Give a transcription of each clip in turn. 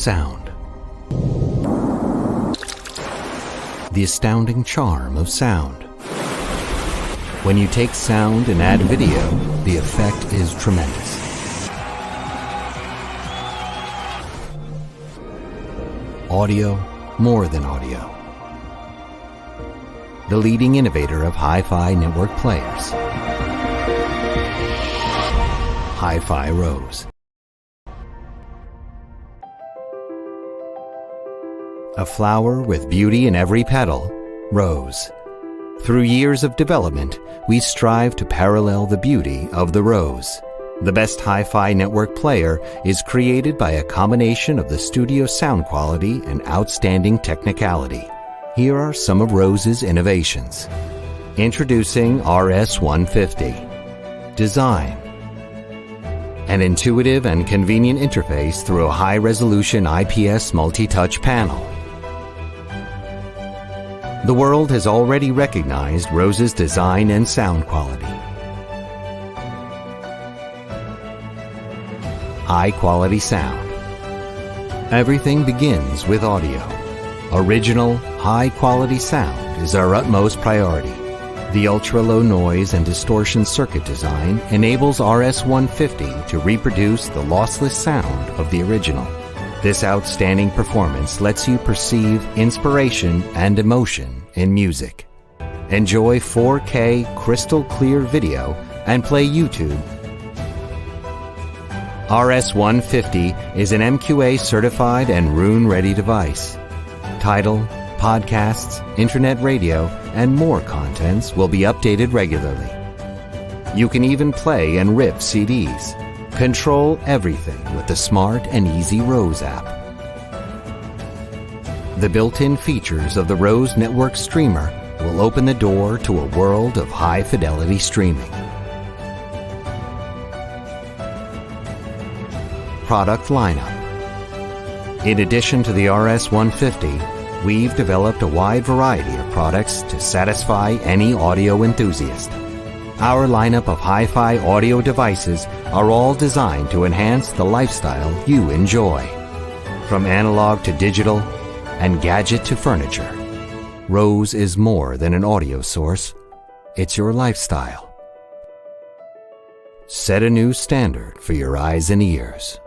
Sound. The astounding charm of sound. When you take sound and add video, the effect is tremendous. Audio, more than audio. The leading innovator of hi-fi network players. HiFi Rose. A flower with beauty in every petal, Rose. Through years of development, we strive to parallel the beauty of the rose. The best hi-fi network player is created by a combination of the studio sound quality and outstanding technicality. Here are some of Rose's innovations. Introducing RS150. Design. An intuitive and convenient interface through a high-resolution IPS multi-touch panel. The world has already recognized Rose's design and sound quality. High-quality sound. Everything begins with audio. Original, high-quality sound is our utmost priority. The ultra-low noise and distortion circuit design enables RS150 to reproduce the lossless sound of the original. This outstanding performance lets you perceive inspiration and emotion in music. Enjoy 4K crystal clear video and play YouTube. RS150 is an MQA certified and Roon ready device. Title, podcasts, internet radio, and more contents will be updated regularly. You can even play and rip CDs. Control everything with the smart and easy Rose app. The built-in features of the Rose Network Streamer will open the door to a world of high-fidelity streaming. Product lineup. In addition to the RS150, we've developed a wide variety of products to satisfy any audio enthusiast. Our lineup of hi-fi audio devices are all designed to enhance the lifestyle you enjoy. From analog to digital and gadget to furniture, Rose is more than an audio source. It's your lifestyle. Set a new standard for your eyes and ears.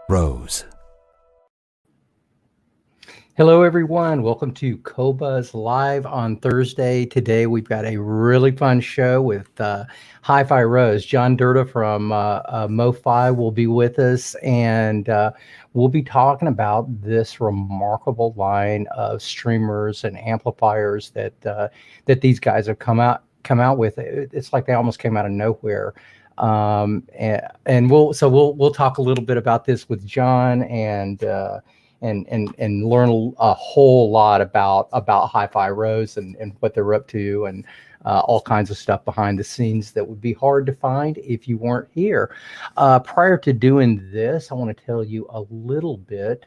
Rose. Hello, everyone. Welcome to Cobuzz Live on Thursday. Today, we've got a really fun show with HiFi Rose. Jon Derda from MoFi will be with us, and we'll be talking about this remarkable line of streamers and amplifiers that these guys have come out with. It's like they almost came out of nowhere. And we'll talk a little bit about this with Jon and learn a whole lot about HiFi Rose and what they're up to, and all kinds of stuff behind the scenes that would be hard to find if you weren't here. Prior to doing this, I want to tell you a little bit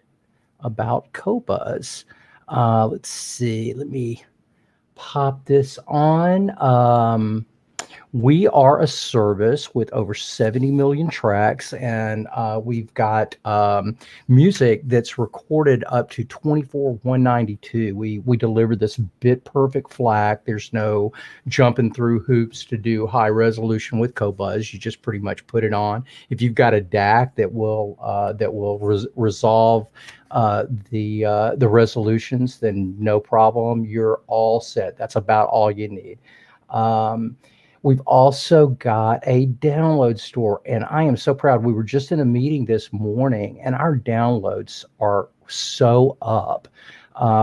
about Qobuz. Let's see. Let me pop this on. We are a service with over 70 million tracks, and we've got music that's recorded up to 24,192. We deliver this bit perfect FLAC. There's no jumping through hoops to do high resolution with Qobuz. You just pretty much put it on. If you've got a DAC that will resolve the resolutions, then no problem. You're all set. That's about all you need. We've also got a download store, and I am so proud. We were just in a meeting this morning, and our downloads are so up.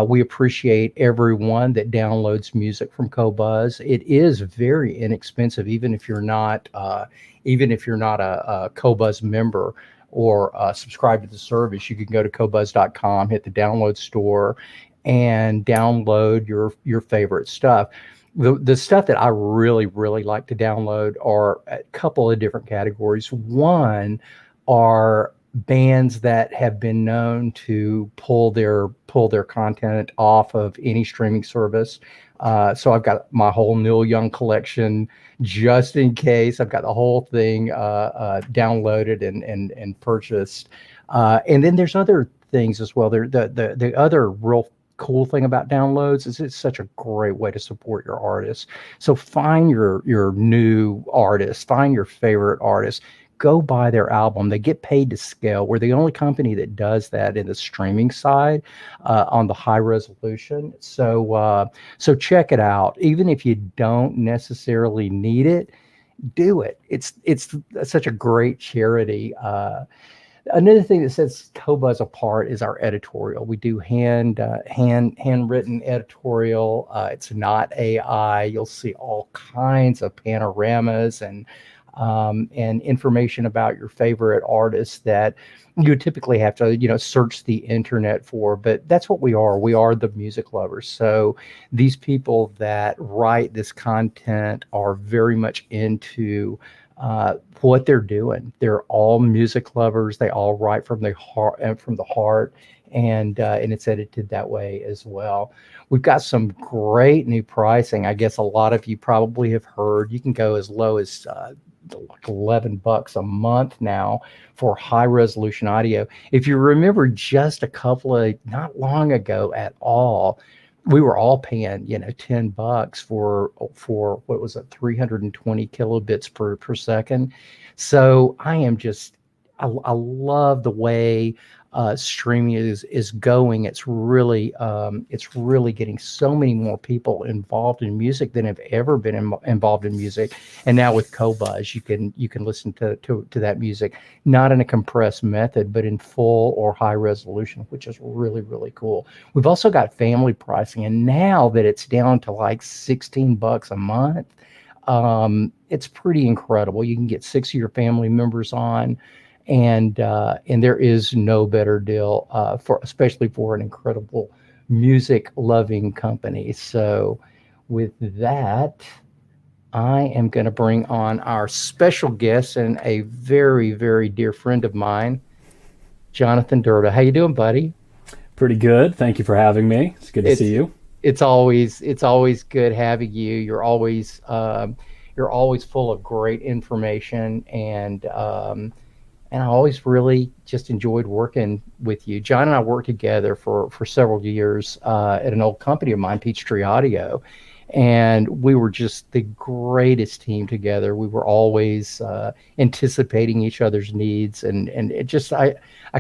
We appreciate everyone that downloads music from Qobuz. It is very inexpensive, even if you're not a Qobuz member or subscribe to the service. You can go to Qobuz.com, hit the download store, and download your favorite stuff. The stuff that I really like to download are a couple of different categories. One are bands that have been known to pull their content off of any streaming service. So I've got my whole Neil Young collection just in case. I've got the whole thing downloaded and purchased. And then there's other things as well. The other real cool thing about downloads is it's such a great way to support your artists. So find your new artist, find your favorite artist, go buy their album. They get paid to scale. We're the only company that does that in the streaming side on the high resolution. So check it out. Even if you don't necessarily need it, do it. It's such a great charity. Another thing that sets Qobuz apart is our editorial. We do handwritten editorial. It's not AI. You'll see all kinds of panoramas and information about your favorite artists that you typically have to, search the internet for. But that's what we are. We are the music lovers. So these people that write this content are very much into what they're doing. They're all music lovers. They all write from the heart, and it's edited that way as well. We've got some great new pricing. I guess a lot of you probably have heard you can go as low as like $11 a month now for high resolution audio. If you remember, just not long ago at all, we were all paying, $10 for what was it, 320 kilobits per second. So I love the way streaming is going. It's really getting so many more people involved in music than have ever been involved in music. And now with Qobuz, you can listen to that music not in a compressed method, but in full or high resolution, which is really, really cool. We've also got family pricing, and now that it's down to like $16 a month, it's pretty incredible. You can get 6 of your family members on. And there is no better deal especially for an incredible music loving company. So with that, I am going to bring on our special guest and a very, very dear friend of mine, Jonathan Derda. How you doing, buddy? Pretty good. Thank you for having me. It's good to see you. It's always good having you. You're always full of great information, and I always really just enjoyed working with you. John and I worked together for several years at an old company of mine, Peachtree Audio, and we were just the greatest team together. We were always anticipating each other's needs, and it just I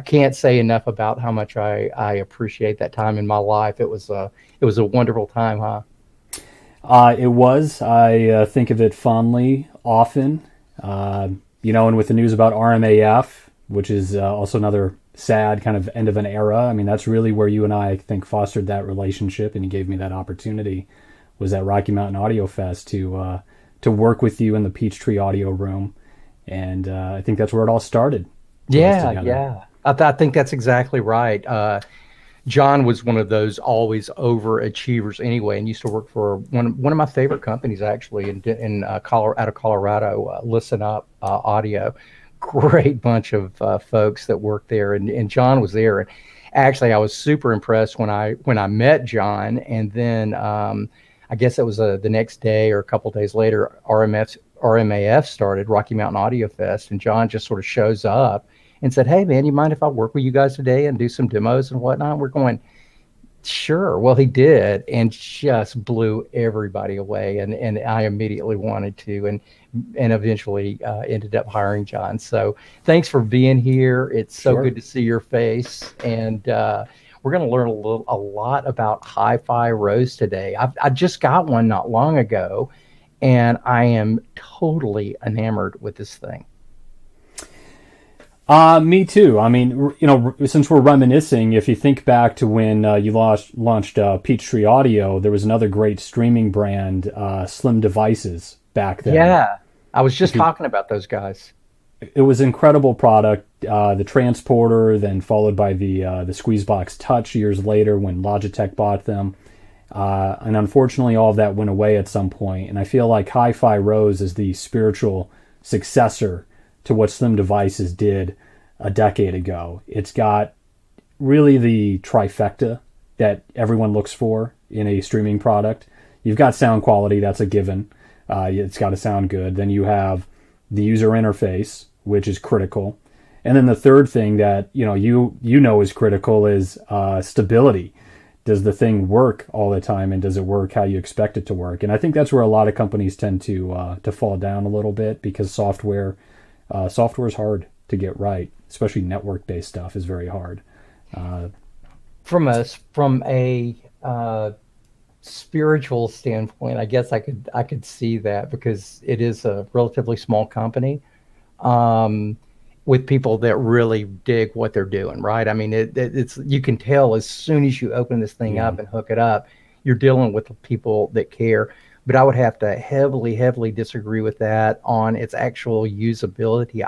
can't say enough about how much I appreciate that time in my life. It was a wonderful time, huh? It was. I think of it fondly often. And with the news about RMAF, which is also another sad kind of end of an era, I mean, that's really where you and I think fostered that relationship, and you gave me that opportunity, was at Rocky Mountain Audio Fest to work with you in the Peachtree Audio Room. And I think that's where it all started. Yeah. I think that's exactly right. John was one of those always overachievers anyway, and used to work for one of my favorite companies, actually, out of Colorado, Listen Up Audio. Great bunch of folks that worked there, and John was there. And actually, I was super impressed when I met John, and then I guess it was the next day or a couple days later, RMAF started, Rocky Mountain Audio Fest, and John just sort of shows up and said, "Hey, man, you mind if I work with you guys today and do some demos and whatnot?" We're going, sure. Well, he did, and just blew everybody away. And I immediately wanted to, and eventually ended up hiring John. So thanks for being here. It's so good to see your face. And we're going to learn a lot about HiFi Rose today. I just got one not long ago, and I am totally enamored with this thing. Me too. I mean, since we're reminiscing, if you think back to when you launched Peachtree Audio, there was another great streaming brand, Slim Devices, back then. Yeah, I was just talking about those guys. It was an incredible product. The transporter, then followed by the Squeezebox Touch years later when Logitech bought them. And unfortunately, all of that went away at some point. And I feel like HiFi Rose is the spiritual successor to what Slim Devices did a decade ago. It's got really the trifecta that everyone looks for in a streaming product. You've got sound quality, that's a given. It's got to sound good. Then you have the user interface, which is critical. And then the third thing that you know is critical is stability. Does the thing work all the time, and does it work how you expect it to work? And I think that's where a lot of companies tend to fall down a little bit, because software is hard to get right, especially network-based stuff is very hard. From a spiritual standpoint, I guess I could see that, because it is a relatively small company, with people that really dig what they're doing, right? I mean, it's you can tell as soon as you open this thing up and hook it up, you're dealing with people that care. But I would have to heavily disagree with that on its actual usability.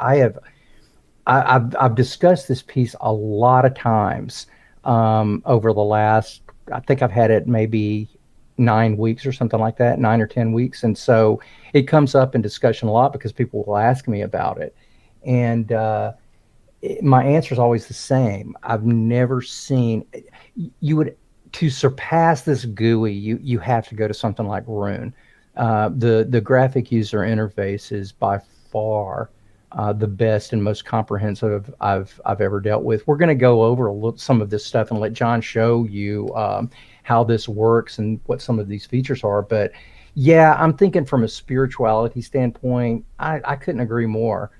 I've discussed this piece a lot of times over the last, I think I've had it maybe 9 weeks or something like that, 9 or 10 weeks. And so it comes up in discussion a lot because people will ask me about it. And my answer is always the same. I've never seen, to surpass this GUI, you have to go to something like Roon. The graphic user interface is by far the best and most comprehensive I've ever dealt with. We're going to go over some of this stuff and let Jon show you how this works and what some of these features are. But yeah, I'm thinking from a spirituality standpoint, I couldn't agree more.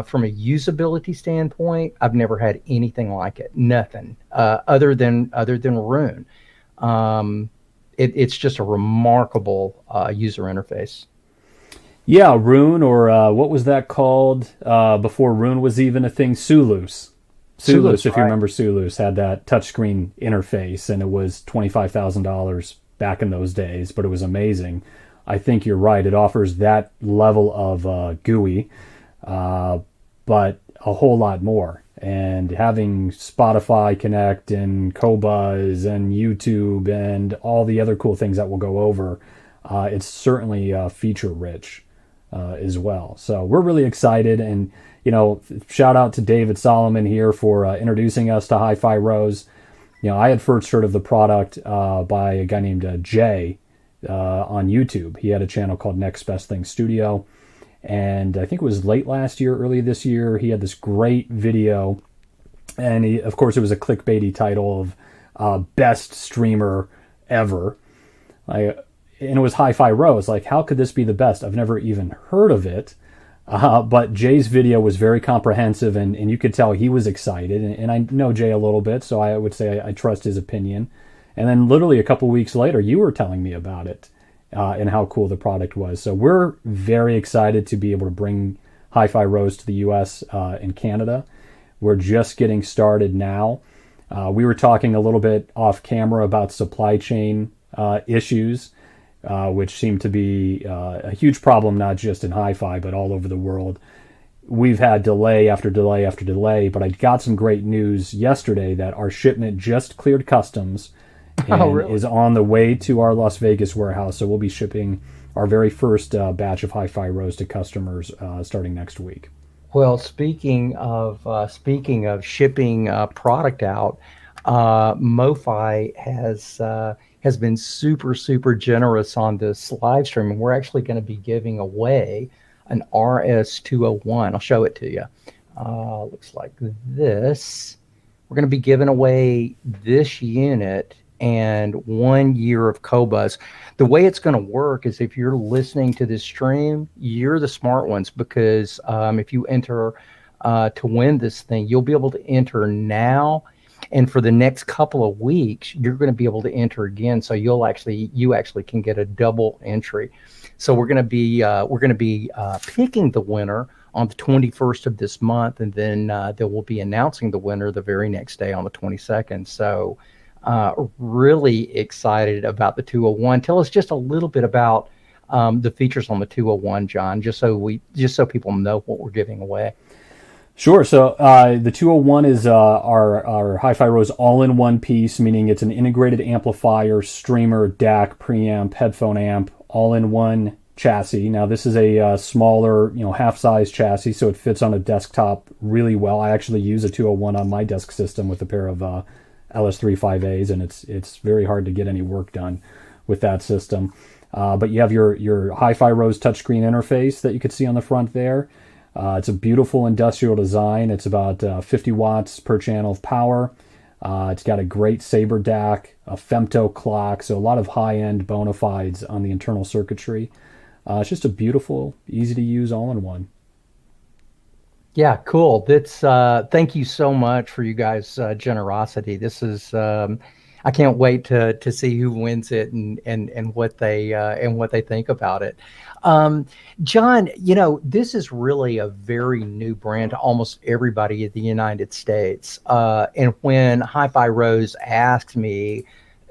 From a usability standpoint, I've never had anything like it. Nothing other than Roon. It's just a remarkable user interface. Yeah, Roon, or what was that called before Roon was even a thing? Sulus, if you remember, Sulus had that touchscreen interface, and it was $25,000 back in those days, but it was amazing. I think you're right. It offers that level of GUI, but a whole lot more. And having Spotify Connect and Qobuz and YouTube and all the other cool things that we'll go over, it's certainly feature rich as well. So we're really excited. And, shout out to David Solomon here for introducing us to HiFi Rose. I had first heard of the product by a guy named Jay on YouTube. He had a channel called Next Best Thing Studio. And I think it was late last year, early this year, he had this great video. And of course, it was a clickbaity title of best streamer ever. And it was HiFi Rose. Like, how could this be the best? I've never even heard of it. But Jay's video was very comprehensive, and you could tell he was excited. And I know Jay a little bit, so I would say I trust his opinion. And then literally a couple weeks later, you were telling me about it. And how cool the product was. So we're very excited to be able to bring HiFi Rose to the US and Canada. We're just getting started now. We were talking a little bit off camera about supply chain issues, which seem to be a huge problem, not just in HiFi, but all over the world. We've had delay after delay after delay, but I got some great news yesterday that our shipment just cleared customs and is on the way to our Las Vegas warehouse. So we'll be shipping our very first batch of HiFi Rose to customers starting next week. Well, speaking of shipping product out, MoFi has been super generous on this live stream, and we're actually going to be giving away an RS201. I'll show it to you. Looks like this. We're going to be giving away this unit and 1 year of Cobuzz. The way it's going to work is, if you're listening to this stream, you're the smart ones, because if you enter to win this thing, you'll be able to enter now, and for the next couple of weeks, you're going to be able to enter again. So you actually can get a double entry. So we're going to be picking the winner on the 21st of this month, and then we'll be announcing the winner the very next day on the 22nd. So really excited about the 201. Tell us just a little bit about the features on the 201, Jon, just so people know what we're giving away. Sure. So the 201 is our HiFi Rose all-in-one piece, meaning it's an integrated amplifier, streamer, DAC, preamp, headphone amp, all-in-one chassis. Now this is a smaller, half-size chassis, so it fits on a desktop really well. I actually use a 201 on my desk system with a pair of LS35As, and it's very hard to get any work done with that system. But you have your HiFi Rose touchscreen interface that you could see on the front there. It's a beautiful industrial design. It's about 50 watts per channel of power. It's got a great Saber DAC, a femto clock, so a lot of high-end bona fides on the internal circuitry. It's just a beautiful, easy-to-use all-in-one. Yeah, cool. That's thank you so much for you guys' generosity. This is I can't wait to see who wins it and what they think about it. Jon, this is really a very new brand to almost everybody in the United States. And when HiFi Rose asked me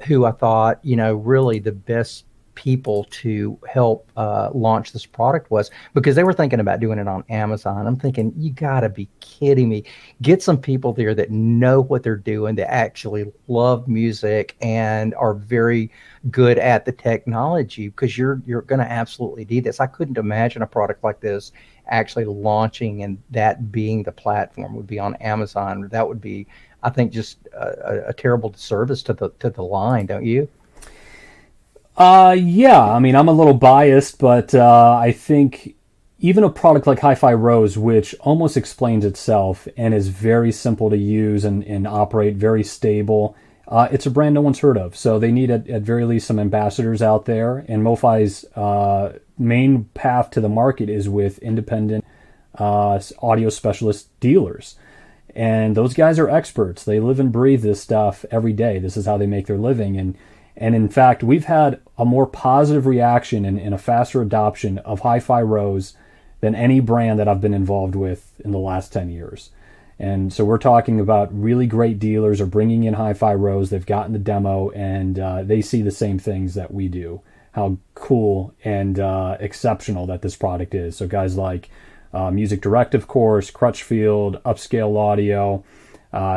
who I thought, really the best people to help launch this product was, because they were thinking about doing it on Amazon. I'm thinking, you gotta be kidding me. Get some people there that know what they're doing, that actually love music and are very good at the technology, because you're going to absolutely need this. I couldn't imagine a product like this actually launching and that being the platform would be on Amazon. That would be, I think, just a terrible disservice to the line, don't you? Yeah, I mean, I'm a little biased, but I think even a product like HiFi Rose, which almost explains itself and is very simple to use and operate, very stable, it's a brand no one's heard of. So they need, at very least, some ambassadors out there. And MoFi's main path to the market is with independent audio specialist dealers. And those guys are experts. They live and breathe this stuff every day. This is how they make their living. And in fact, we've had a more positive reaction and a faster adoption of HiFi Rose than any brand that I've been involved with in the last 10 years. And so we're talking about really great dealers are bringing in HiFi Rose. They've gotten the demo, and they see the same things that we do, how cool and exceptional that this product is. So guys like Music Direct, of course, Crutchfield, Upscale Audio,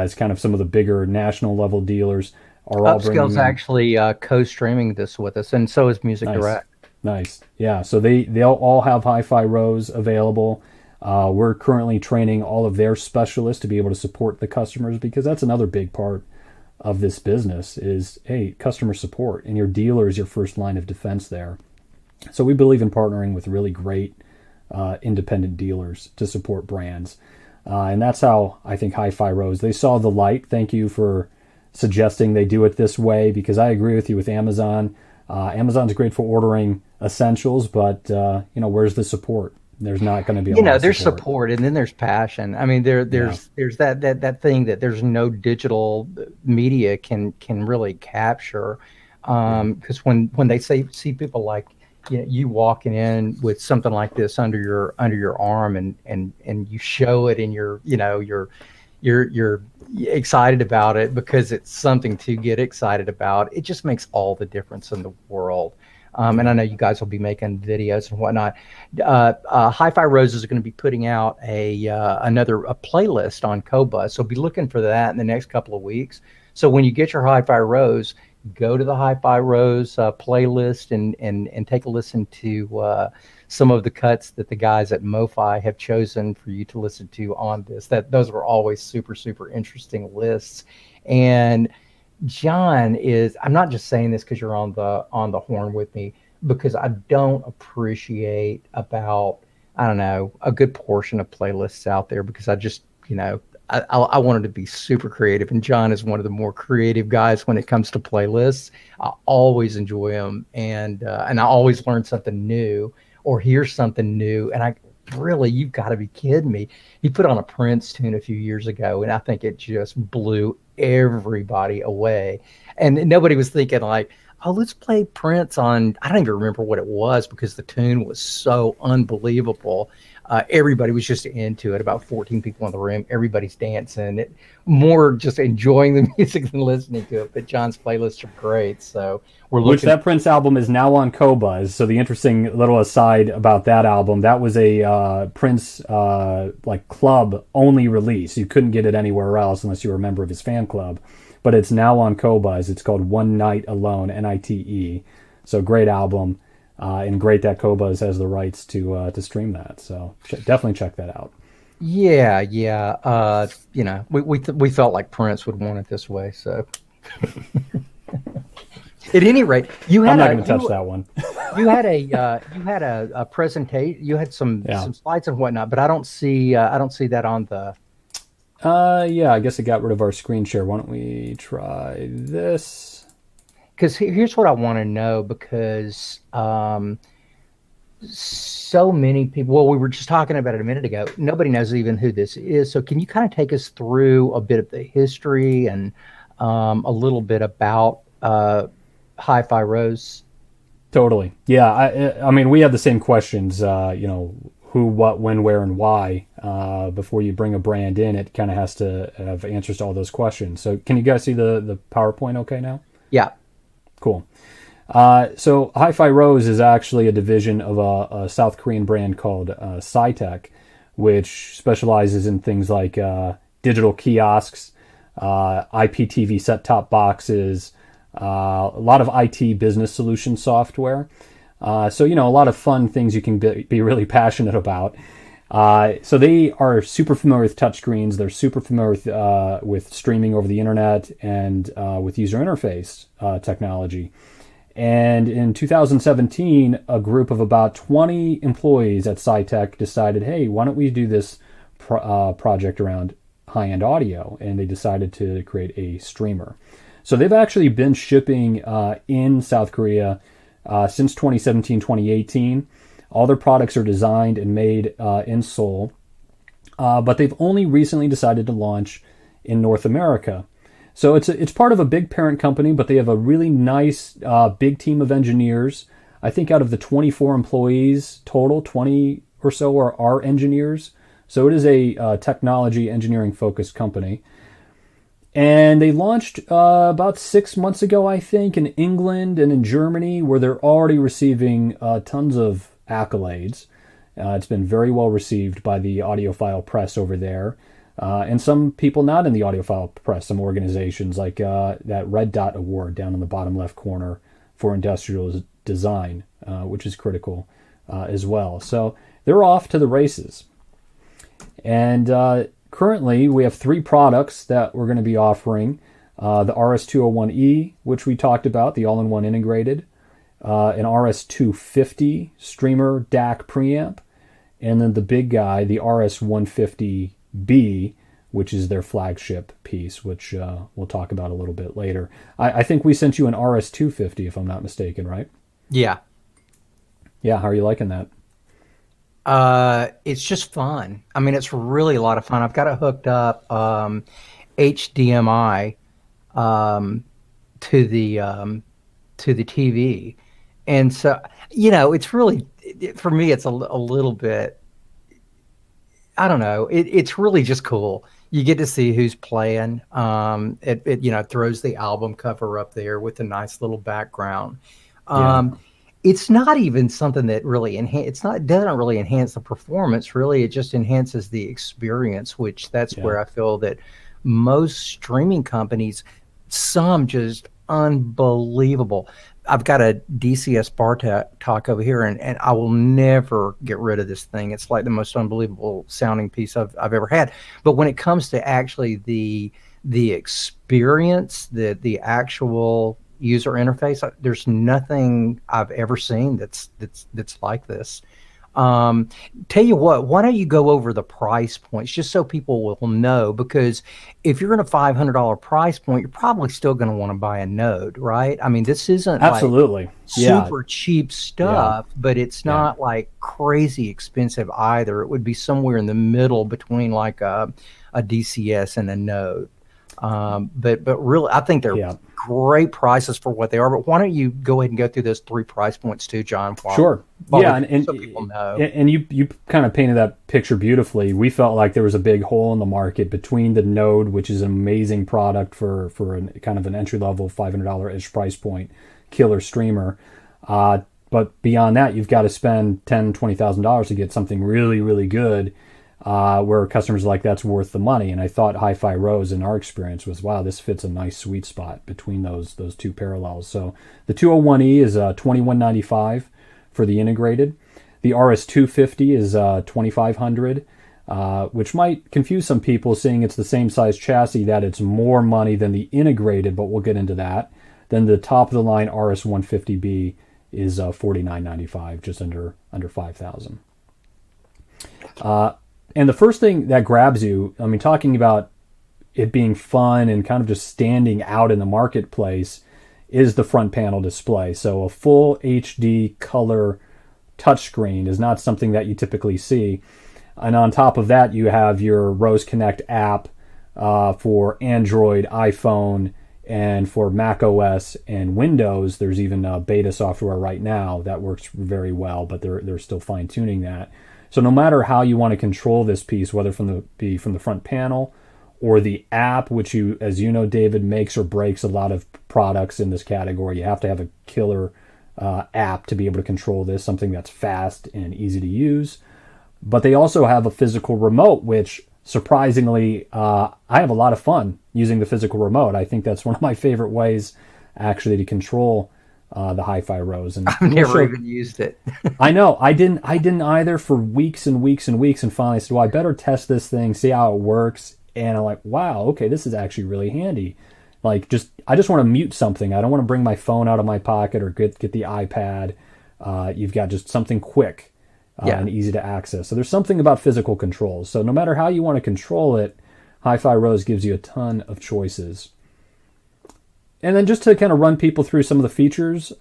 is kind of some of the bigger national level dealers. Upscale's actually co-streaming this with us, and so is Music Direct. Nice. Yeah, so they'll all have HiFi Rose available. We're currently training all of their specialists to be able to support the customers, because that's another big part of this business is, hey, customer support, and your dealer is your first line of defense there. So we believe in partnering with really great independent dealers to support brands. And that's how I think HiFi Rose, they saw the light. Thank you for suggesting they do it this way, because I agree with you with Amazon. Amazon's great for ordering essentials, but where's the support? There's not going to be a lot of there's support, and then there's passion. I mean, there's that thing that there's no digital media can really capture, because when they see people like you walking in with something like this under your arm, and you show it, and you're excited about it because it's something to get excited about. It just makes all the difference in the world. And I know you guys will be making videos and whatnot. HiFi Rose is going to be putting out another playlist on Qobuz, so be looking for that in the next couple of weeks. So when you get your HiFi Rose, go to the HiFi Rose playlist and take a listen to some of the cuts that the guys at MoFi have chosen for you to listen to on this. Those were always super, super interesting lists. And Jon I'm not just saying this because you're on the horn with me, because I don't appreciate about, I don't know, a good portion of playlists out there, because I just, I wanted to be super creative, and Jon is one of the more creative guys when it comes to playlists. I always enjoy them, and I always learn something new or hear something new. And you've got to be kidding me. He put on a Prince tune a few years ago, and I think it just blew everybody away. And nobody was thinking like, oh, let's play Prince on, I don't even remember what it was, because the tune was so unbelievable. Everybody was just into it. About 14 people in the room. Everybody's dancing. More just enjoying the music than listening to it. But Jon's playlists are great. So we're looking. Which that Prince album is now on Qobuz. So the interesting little aside about that album, that was a Prince club only release. You couldn't get it anywhere else unless you were a member of his fan club. But it's now on Qobuz. It's called One Night Alone, NITE. So great album. And great that Qobuz has the rights to stream that. So definitely check that out. Yeah. We felt like Prince would want it this way. So At any rate, I'm not going to touch that one. You had a presentation. You had some slides and whatnot, but I don't see that on the. Yeah, I guess it got rid of our screen share. Why don't we try this? Because here's what I want to know, because so many people, well, we were just talking about it a minute ago. Nobody knows even who this is. So can you kind of take us through a bit of the history and a little bit about HiFi Rose? Totally. Yeah. I mean, we have the same questions, who, what, when, where, and why. Before you bring a brand in, it kind of has to have answers to all those questions. So can you guys see the PowerPoint okay now? Yeah. Cool. So HiFi Rose is actually a division of a South Korean brand called SciTech, which specializes in things like digital kiosks, IPTV set-top boxes, a lot of IT business solution software. So, a lot of fun things you can be really passionate about. So they are super familiar with touchscreens. They're super familiar with streaming over the internet and with user interface technology. And in 2017, a group of about 20 employees at SciTech decided, hey, why don't we do this project around high-end audio? And they decided to create a streamer. So they've actually been shipping in South Korea since 2017, 2018. All their products are designed and made in Seoul, but they've only recently decided to launch in North America. So it's part of a big parent company, but they have a really nice big team of engineers. I think out of the 24 employees total, 20 or so are engineers. So it is a technology engineering focused company. And they launched about 6 months ago, I think, in England and in Germany, where they're already receiving tons of accolades. It's been very well received by the audiophile press over there. And some people not in the audiophile press, some organizations like that Red Dot Award down in the bottom left corner for industrial design, which is critical as well. So they're off to the races. And currently, we have 3 products that we're going to be offering. The RS201E, which we talked about, the all-in-one integrated, an RS250 streamer DAC preamp, and then the big guy, the RS150B, which is their flagship piece, which we'll talk about a little bit later. I think we sent you an RS250, if I'm not mistaken, right? Yeah. Yeah, how are you liking that? It's just fun. I mean, it's really a lot of fun. I've got it hooked up HDMI to the TV, and so it's really, for me, it's a little bit. I don't know. It's really just cool. You get to see who's playing. It throws the album cover up there with a nice little background. It's not even something that really it doesn't really enhance the performance. Really, it just enhances the experience, which that's where I feel that most streaming companies, some just unbelievable. I've got a DCS bar talk over here, and I will never get rid of this thing. It's like the most unbelievable sounding piece I've ever had. But when it comes to actually the experience, the actual user interface, there's nothing I've ever seen that's like this. Tell you what, why don't you go over the price points just so people will know, because if you're in a $500 price point, you're probably still going to want to buy a Node, right? I mean, this isn't absolutely like super cheap stuff, but it's not like crazy expensive either. It would be somewhere in the middle between like a DCS and a Node. But really, I think they're great prices for what they are. But why don't you go ahead and go through those 3 price points too, John? Sure. And so people know. And you kind of painted that picture beautifully. We felt like there was a big hole in the market between the Node, which is an amazing product for kind of an entry level $500-ish price point killer streamer. But beyond that, you've got to spend $10,000, $20,000 to get something really, really good. Where customers are like, that's worth the money. And I thought HiFi Rose, in our experience, was, wow, this fits a nice sweet spot between those 2 parallels. So the 201E is $2,195 for the integrated. The RS250 is $2,500, which might confuse some people, seeing it's the same size chassis, that it's more money than the integrated, but we'll get into that. Then the top of the line RS150B is $49.95, just under $5,000. And the first thing that grabs you, I mean, talking about it being fun and kind of just standing out in the marketplace, is the front panel display. So a full HD color touchscreen is not something that you typically see. And on top of that, you have your Rose Connect app for Android, iPhone, and for Mac OS and Windows. There's even beta software right now that works very well, but they're still fine-tuning that. So no matter how you want to control this piece, whether from the front panel or the app, which you, as you know, David, makes or breaks a lot of products in this category. You have to have a killer app to be able to control this, something that's fast and easy to use. But they also have a physical remote, which surprisingly, I have a lot of fun using the physical remote. I think that's one of my favorite ways actually to control the HiFi Rose. And I've never even used it. I know. I didn't either for weeks and weeks and weeks, and finally I said, well, I better test this thing, see how it works. And I'm like, wow, okay, this is actually really handy. Like, I just want to mute something. I don't want to bring my phone out of my pocket or get the iPad. You've got just something quick and easy to access. So there's something about physical controls. So no matter how you want to control it, HiFi Rose gives you a ton of choices. And then just to kind of run people through some of the features,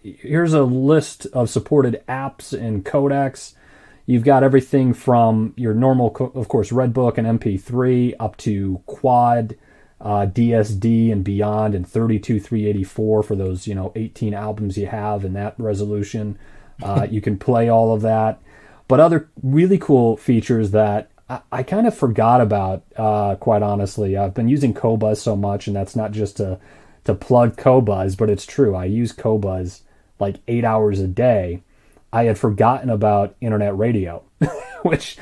here's a list of supported apps and codecs. You've got everything from your normal, of course, Redbook and MP3 up to quad, DSD and beyond, and 32384 for those 18 albums you have in that resolution. You can play all of that. But other really cool features that I kind of forgot about, quite honestly. I've been using Cobuzz so much, and that's not just to plug Cobuzz, but it's true. I use Cobuzz like 8 hours a day. I had forgotten about internet radio, which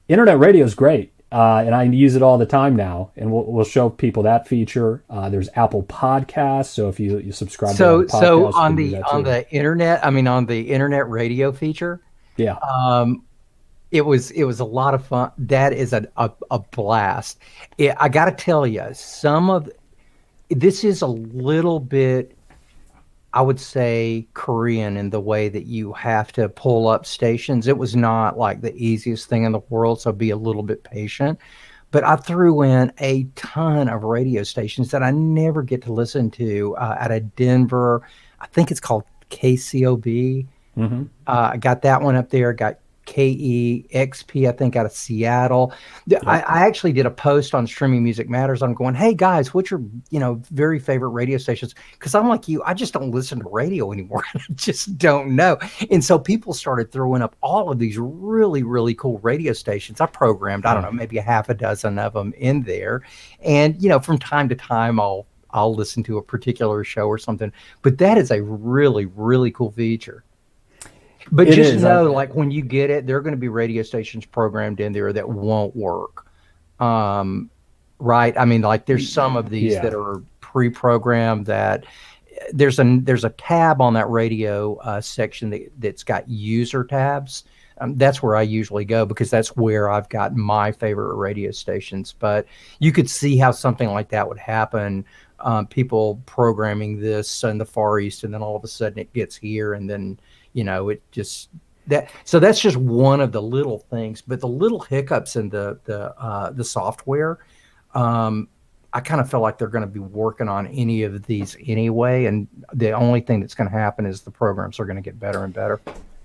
internet radio is great. And I use it all the time now, and we'll show people that feature. There's Apple Podcasts, so if you subscribe to Apple Podcasts, so on the internet, I mean on the internet radio feature, it was a lot of fun. That is a blast. I got to tell you, this is a little bit, I would say, Korean in the way that you have to pull up stations. It was not like the easiest thing in the world, so be a little bit patient. But I threw in a ton of radio stations that I never get to listen to out of Denver. I think it's called KCOB. Mm-hmm. I got that one up there. Got KEXP, I think, out of Seattle. I actually did a post on Streaming Music Matters. I'm going, hey guys, what's your very favorite radio stations? Because I'm like you, I just don't listen to radio anymore. I just don't know. And so people started throwing up all of these really, really cool radio stations. I programmed, I don't know, maybe a half a dozen of them in there. And from time to time I'll listen to a particular show or something. But that is a really, really cool feature. But just know, like, when you get it, there are going to be radio stations programmed in there that won't work. Right? I mean, like, there's some of these that are pre-programmed that there's a tab on that radio section that's got user tabs. That's where I usually go because that's where I've got my favorite radio stations. But you could see how something like that would happen. People programming this in the Far East, and then all of a sudden it gets here, and then it just so that's just one of the little things. But the little hiccups in the software, I kind of feel like they're going to be working on any of these anyway, and the only thing that's going to happen is the programs are going to get better and better.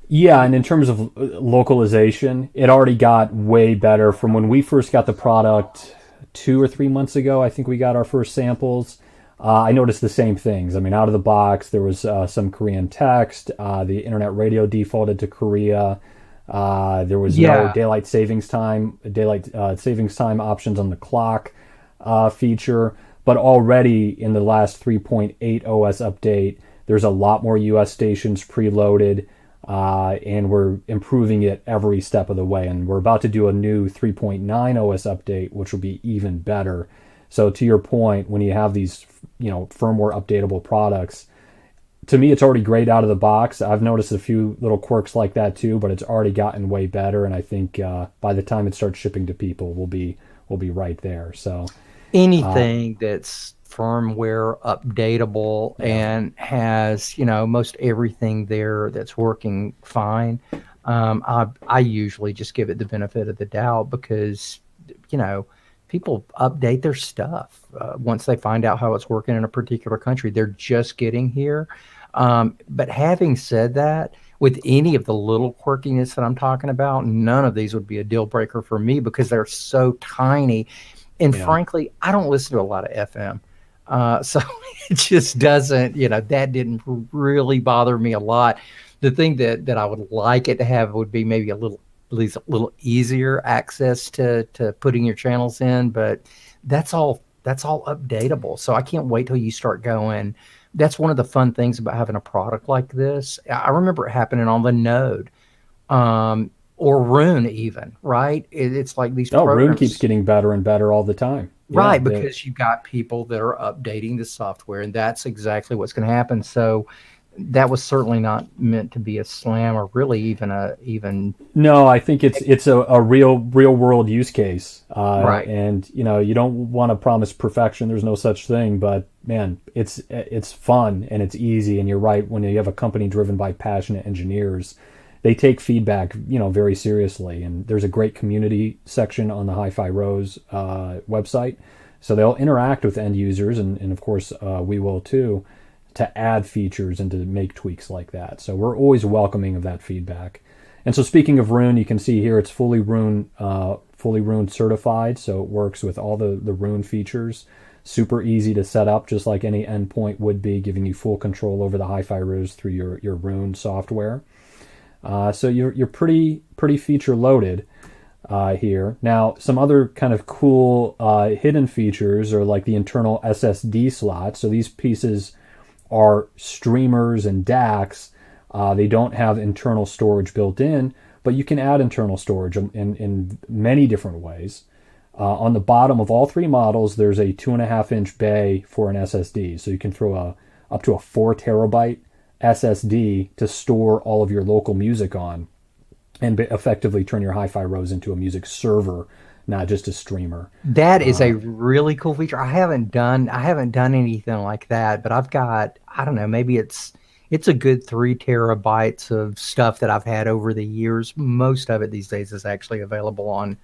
Yeah, and in terms of localization, it already got way better from when we first got the product 2 or 3 months ago. I think we got our first samples. I noticed the same things. I mean, out of the box, there was some Korean text. The internet radio defaulted to Korea. There was no daylight savings time options on the clock feature. But already in the last 3.8 OS update, there's a lot more US stations preloaded, and we're improving it every step of the way. And we're about to do a new 3.9 OS update, which will be even better. So to your point, when you have these, firmware updatable products, to me, it's already great out of the box. I've noticed a few little quirks like that too, but it's already gotten way better. And I think by the time it starts shipping to people, we'll be right there. So anything that's firmware updatable and has, most everything there that's working fine. I usually just give it the benefit of the doubt because, people update their stuff once they find out how it's working in a particular country. They're just getting here. But having said that, with any of the little quirkiness that I'm talking about, none of these would be a deal breaker for me because they're so tiny. And frankly, I don't listen to a lot of FM. So it just doesn't, that didn't really bother me a lot. The thing that I would like it to have would be maybe at least a little easier access to putting your channels in, but that's all updatable. So I can't wait till you start going. That's one of the fun things about having a product like this. I remember it happening on the Node, or Roon even, right? It's like these programs. Roon keeps getting better and better all the time. Right, because you've got people that are updating the software, and that's exactly what's going to happen. So that was certainly not meant to be a slam or really even. No, I think it's a real world use case. Right. And you don't want to promise perfection. There's no such thing, but man, it's fun and it's easy. And you're right, when you have a company driven by passionate engineers, they take feedback, very seriously. And there's a great community section on the HiFi Rose website. So they'll interact with end users, and of course we will too, to add features and to make tweaks like that. So we're always welcoming of that feedback. And so speaking of Roon, you can see here it's fully Roon certified. So it works with all the Roon features. Super easy to set up, just like any endpoint would be, giving you full control over the HiFi Rose through your Roon software. So you're pretty feature loaded here. Now, some other kind of cool hidden features are like the internal SSD slot. So these pieces are streamers and DACs. They don't have internal storage built in, but you can add internal storage in many different ways. On the bottom of all three models, there's a 2.5-inch bay for an SSD. So you can throw up to a 4 terabyte SSD to store all of your local music on and effectively turn your HiFi Rose into a music server, not just a streamer. That is a really cool feature. I haven't done anything like that, but I've got, I don't know, maybe it's a good 3 terabytes of stuff that I've had over the years. Most of it these days is actually available on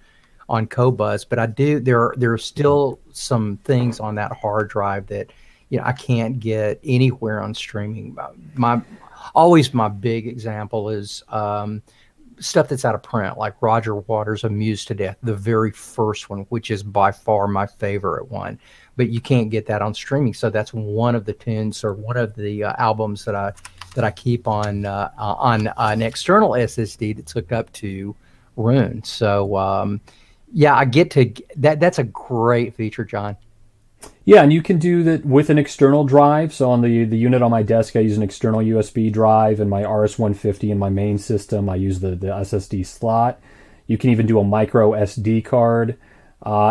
Qobuz, but there are still some things on that hard drive that I can't get anywhere on streaming. My big example is stuff that's out of print, like Roger Waters' Amused to Death, the very first one, which is by far my favorite one. But you can't get that on streaming. So that's one of the tunes or one of the albums that I keep on an external SSD that's hooked up to Roon. So I get to that. That's a great feature, John. Yeah, and you can do that with an external drive. So on the unit on my desk, I use an external USB drive, and my RS150 in my main system, I use the SSD slot. You can even do a micro SD card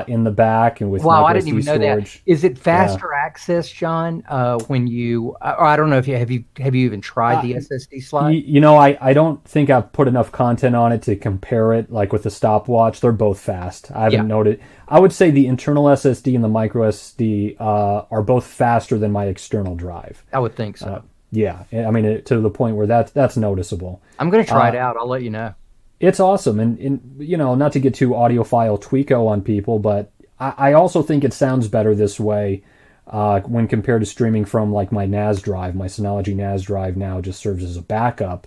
in the back, and with wow, micro I didn't SD even know storage. that. Is it faster access, John? When you, or I don't know if you have you even tried the SSD slot? I don't think I've put enough content on it to compare it. Like with the stopwatch, they're both fast. I haven't noted. I would say the internal SSD and the micro SD are both faster than my external drive. I would think so. I mean, to the point where that's noticeable. I'm going to try it out. I'll let you know. It's awesome, and not to get too audiophile tweako on people, but I also think it sounds better this way when compared to streaming from like my NAS drive. My Synology NAS drive now just serves as a backup,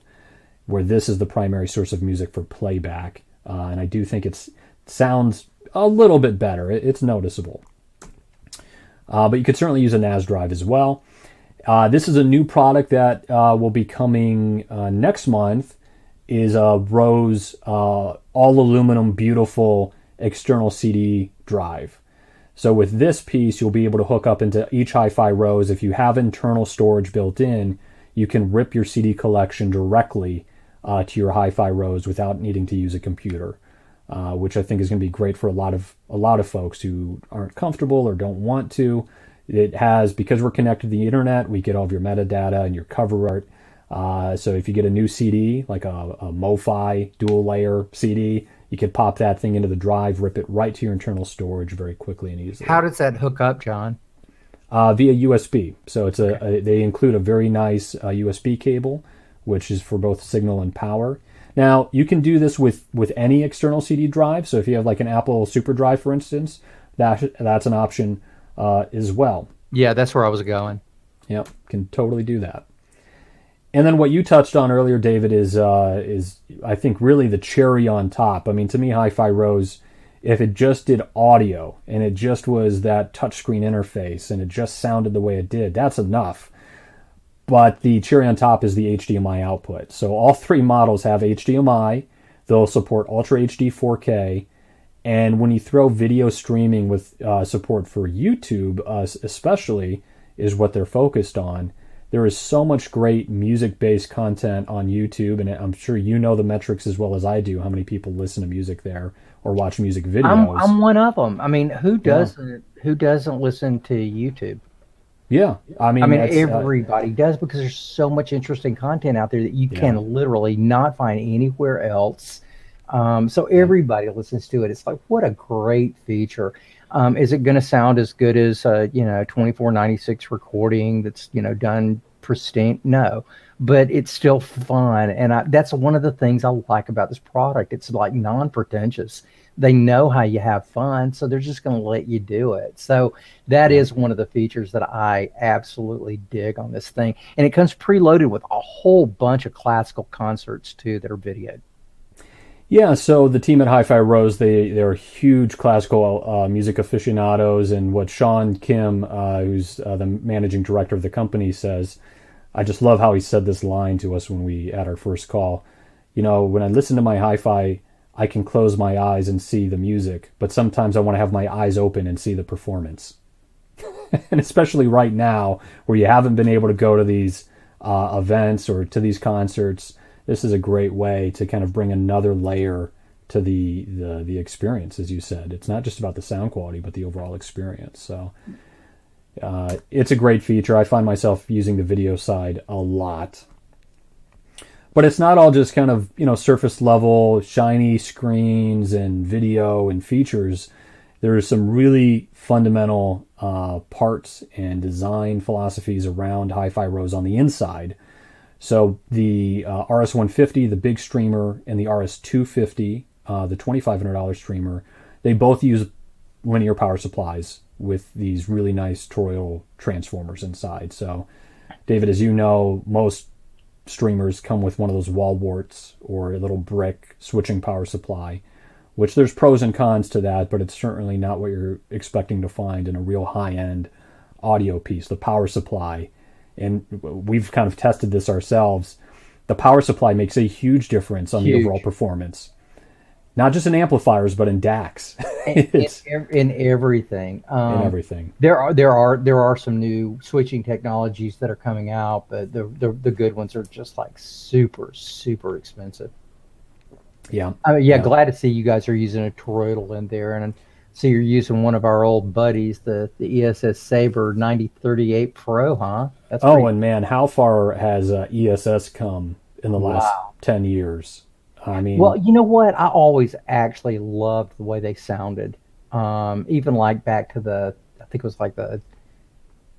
where this is the primary source of music for playback, and I do think it sounds a little bit better. It's noticeable, but you could certainly use a NAS drive as well. This is a new product that will be coming next month. Is a Rose all aluminum, beautiful external CD drive. So with this piece, you'll be able to hook up into each HiFi Rose. If you have internal storage built in, you can rip your CD collection directly to your HiFi Rose without needing to use a computer, which I think is going to be great for a lot of folks who aren't comfortable or don't want to. It has, because we're connected to the internet, we get all of your metadata and your cover art. So if you get a new CD, like a MoFi dual layer CD, you could pop that thing into the drive, rip it right to your internal storage very quickly and easily. How does that hook up, John? Via USB. So they include a very nice USB cable, which is for both signal and power. Now, you can do this with any external CD drive. So if you have like an Apple SuperDrive, for instance, that's an option as well. Yeah, that's where I was going. Yep, can totally do that. And then what you touched on earlier, David, is I think really the cherry on top. I mean, to me, HiFi Rose, if it just did audio and it just was that touchscreen interface and it just sounded the way it did, that's enough. But the cherry on top is the HDMI output. So all three models have HDMI. They'll support Ultra HD 4K. And when you throw video streaming with support for YouTube, especially, is what they're focused on. There is so much great music-based content on YouTube, and I'm sure you know the metrics as well as I do, how many people listen to music there or watch music videos. I'm one of them. I mean, who doesn't listen to YouTube? Yeah. I mean everybody does, because there's so much interesting content out there that you can literally not find anywhere else. So everybody listens to it. It's like, what a great feature. Is it going to sound as good as 2496 recording that's done pristine? No, but it's still fun, and that's one of the things I like about this product. It's like non-pretentious. They know how you have fun, so they're just going to let you do it. So that is one of the features that I absolutely dig on this thing, and it comes preloaded with a whole bunch of classical concerts too that are videoed. Yeah, so the team at HiFi Rose, they're huge classical music aficionados, and what Sean Kim, who's the managing director of the company, says, I just love how he said this line to us when we had our first call. When I listen to my hi-fi, I can close my eyes and see the music, but sometimes I want to have my eyes open and see the performance. And especially right now, where you haven't been able to go to these events or to these concerts, this is a great way to kind of bring another layer to the experience, as you said. It's not just about the sound quality, but the overall experience. So it's a great feature. I find myself using the video side a lot. But it's not all just kind of, surface level, shiny screens and video and features. There are some really fundamental parts and design philosophies around HiFi Rose on the inside. So the RS150, the big streamer, and the RS250, the $2,500 streamer, they both use linear power supplies with these really nice toroidal transformers inside. So, David, as you know, most streamers come with one of those wall warts or a little brick switching power supply, which there's pros and cons to that, but it's certainly not what you're expecting to find in a real high-end audio piece. The power supply, and we've kind of tested this ourselves, the power supply makes a huge difference on the overall performance. Not just in amplifiers, but in DACs. in everything. In everything. There are some new switching technologies that are coming out, but the good ones are just like super, super expensive. Yeah. Glad to see you guys are using a toroidal in there, and so you're using one of our old buddies, the ESS Saber 9038 Pro, huh? That's and man, how far has ESS come in the last 10 years? I mean, well, you know what? I always actually loved the way they sounded. Even like back to I think it was like I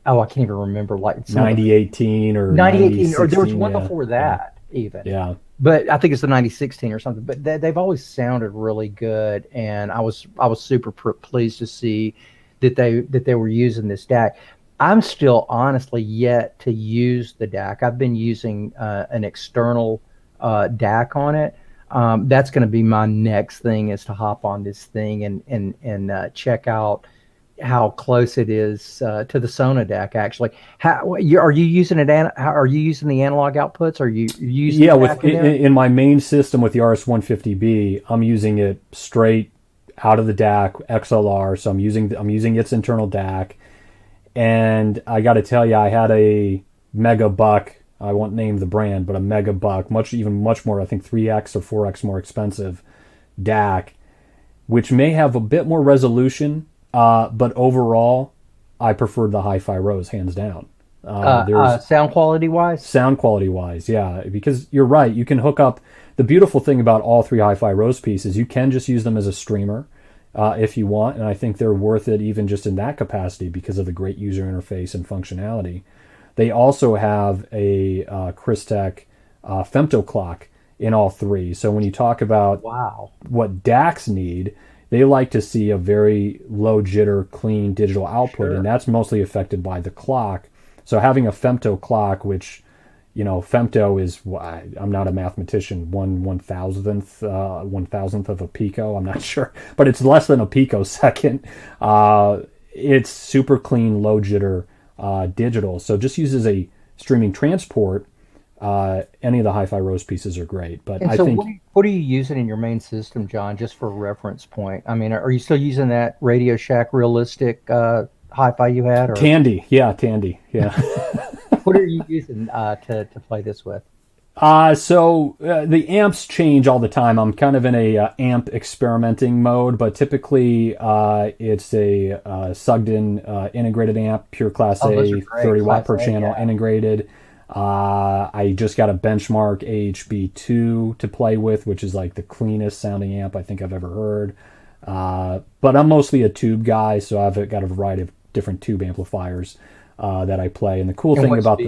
can't even remember, like 9018 or 9018, or there was one before that even. Yeah. But I think it's the 9016 or something. But they've always sounded really good, and I was super pleased to see that they were using this DAC. I'm still honestly yet to use the DAC. I've been using an external DAC on it. That's going to be my next thing, is to hop on this thing and check out how close it is to the Sona DAC. Actually, are you using it? Are you using the analog outputs? Are you using? Yeah, in my main system with the RS150B, I'm using it straight out of the DAC XLR. So I'm using its internal DAC, and I got to tell you, I had a Mega Buck. I won't name the brand, but a Mega Buck, much more, I think 3x or 4x more expensive DAC, which may have a bit more resolution, but overall, I preferred the HiFi Rose hands down. Sound quality wise? Sound quality wise, yeah, because you're right. You can hook up. The beautiful thing about all three HiFi Rose pieces, you can just use them as a streamer. if you want, and I think they're worth it even just in that capacity because of the great user interface and functionality. They also have a Crystech femto clock in all three. So when you talk about what DACs need, they like to see a very low jitter, clean digital output, and that's mostly affected by the clock. So having a femto clock, which, you know, femto is, I'm not a mathematician, one thousandth of a pico, I'm not sure, but it's less than a picosecond. It's super clean, low jitter digital. So just uses a streaming transport. Any of the HiFi Rose pieces are great, but I think. What are you using in your main system, John? Just for reference point. I mean, are you still using that Radio Shack realistic Hi-Fi you had? Or? Tandy, yeah. What are you using to play this with? So the amps change all the time. I'm kind of in a amp experimenting mode, but typically it's a Sugden integrated amp, pure Class A, 30 watt per channel integrated. I just got a Benchmark AHB2 to play with, which is like the cleanest sounding amp I think I've ever heard. But I'm mostly a tube guy, so I've got a variety of different tube amplifiers that I play. And the cool thing about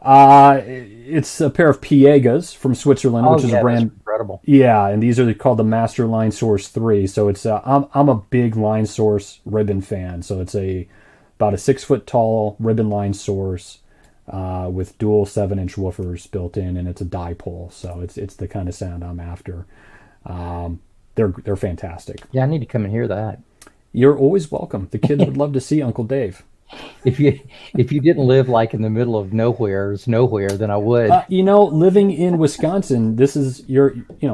it's a pair of Piegas from Switzerland, which is a brand. Incredible. Yeah, and these are called the Master Line Source 3. So it's I'm a big Line Source ribbon fan. So it's about a 6 foot tall ribbon line source. With dual 7-inch woofers built in, and it's a dipole, so it's the kind of sound I'm after. They're fantastic. Yeah, I need to come and hear that. You're always welcome. The kids would love to see Uncle Dave. If you didn't live like in the middle of nowhere, then I would. Living in Wisconsin, this is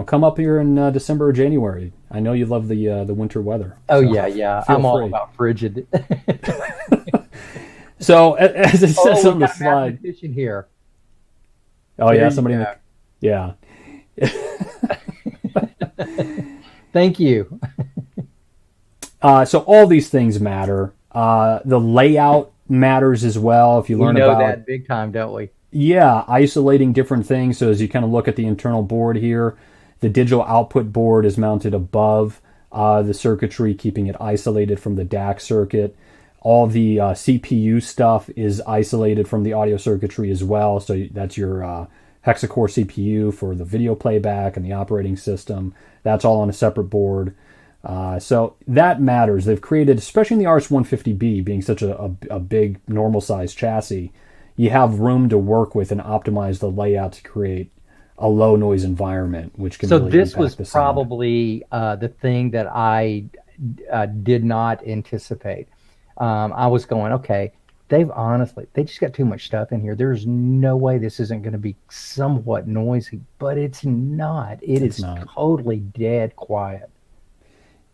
come up here in December or January. I know you love the winter weather. Oh so yeah. I'm all about frigid. So as it says on the slide here. Oh yeah, somebody yeah. Thank you. So all these things matter. The layout matters as well. If you learn about that big time, don't we? Yeah, isolating different things. So as you kind of look at the internal board here, the digital output board is mounted above the circuitry, keeping it isolated from the DAC circuit. All the CPU stuff is isolated from the audio circuitry as well. So that's your hexacore CPU for the video playback and the operating system. That's all on a separate board. So that matters. They've created, especially in the RS150B, being such a big normal size chassis, you have room to work with and optimize the layout to create a low noise environment, which can really this impact was the sound. Probably the thing that I did not anticipate. I was going, okay, they just got too much stuff in here. There's no way this isn't going to be somewhat noisy, but it's not. It's not. Totally dead quiet.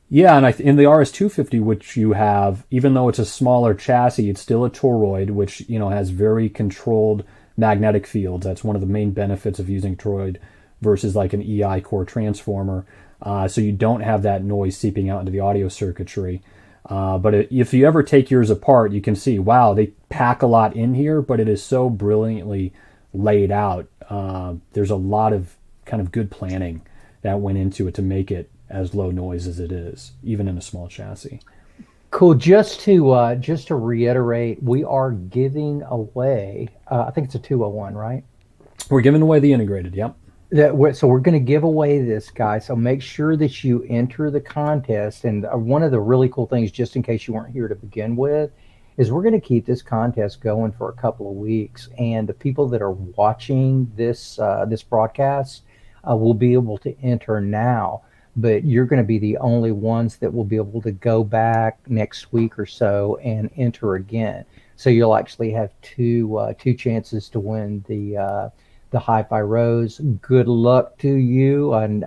Yeah, and in the RS250, which you have, even though it's a smaller chassis, it's still a toroid, which has very controlled magnetic fields. That's one of the main benefits of using toroid versus like an EI core transformer. So you don't have that noise seeping out into the audio circuitry. But if you ever take yours apart, you can see, wow, they pack a lot in here, but it is so brilliantly laid out. There's a lot of kind of good planning that went into it to make it as low noise as it is, even in a small chassis. Cool. Just to reiterate, we are giving away, I think it's a 201, right? We're giving away the integrated, yep. So we're going to give away this, guy. So make sure that you enter the contest. And one of the really cool things, just in case you weren't here to begin with, is we're going to keep this contest going for a couple of weeks. And the people that are watching this broadcast will be able to enter now. But you're going to be the only ones that will be able to go back next week or so and enter again. So you'll actually have two chances to win the HiFi Rose. Good luck to you, and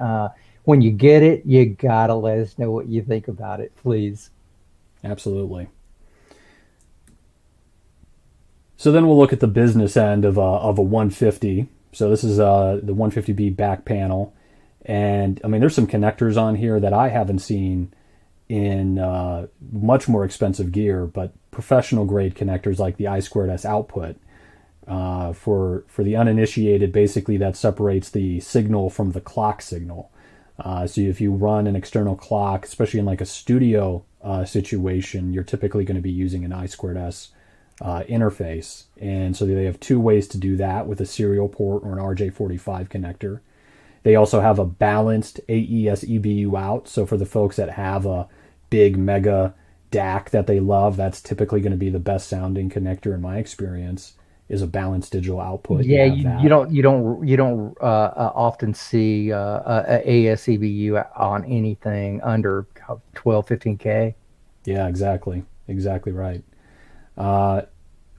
when you get it, you gotta let us know what you think about it, please. Absolutely. So then we'll look at the business end of a 150. So this is the 150B back panel, and I mean there's some connectors on here that I haven't seen in much more expensive gear, but professional grade connectors like the I2S output. For the uninitiated, basically that separates the signal from the clock signal. So if you run an external clock, especially in like a studio situation, you're typically going to be using an I2S interface. And so they have two ways to do that, with a serial port or an RJ45 connector. They also have a balanced AES EBU out. So for the folks that have a big mega DAC that they love, that's typically going to be the best sounding connector in my experience, is a balanced digital output. Yeah, you don't often see a ASEBU on anything under 12-15K. Yeah, exactly right.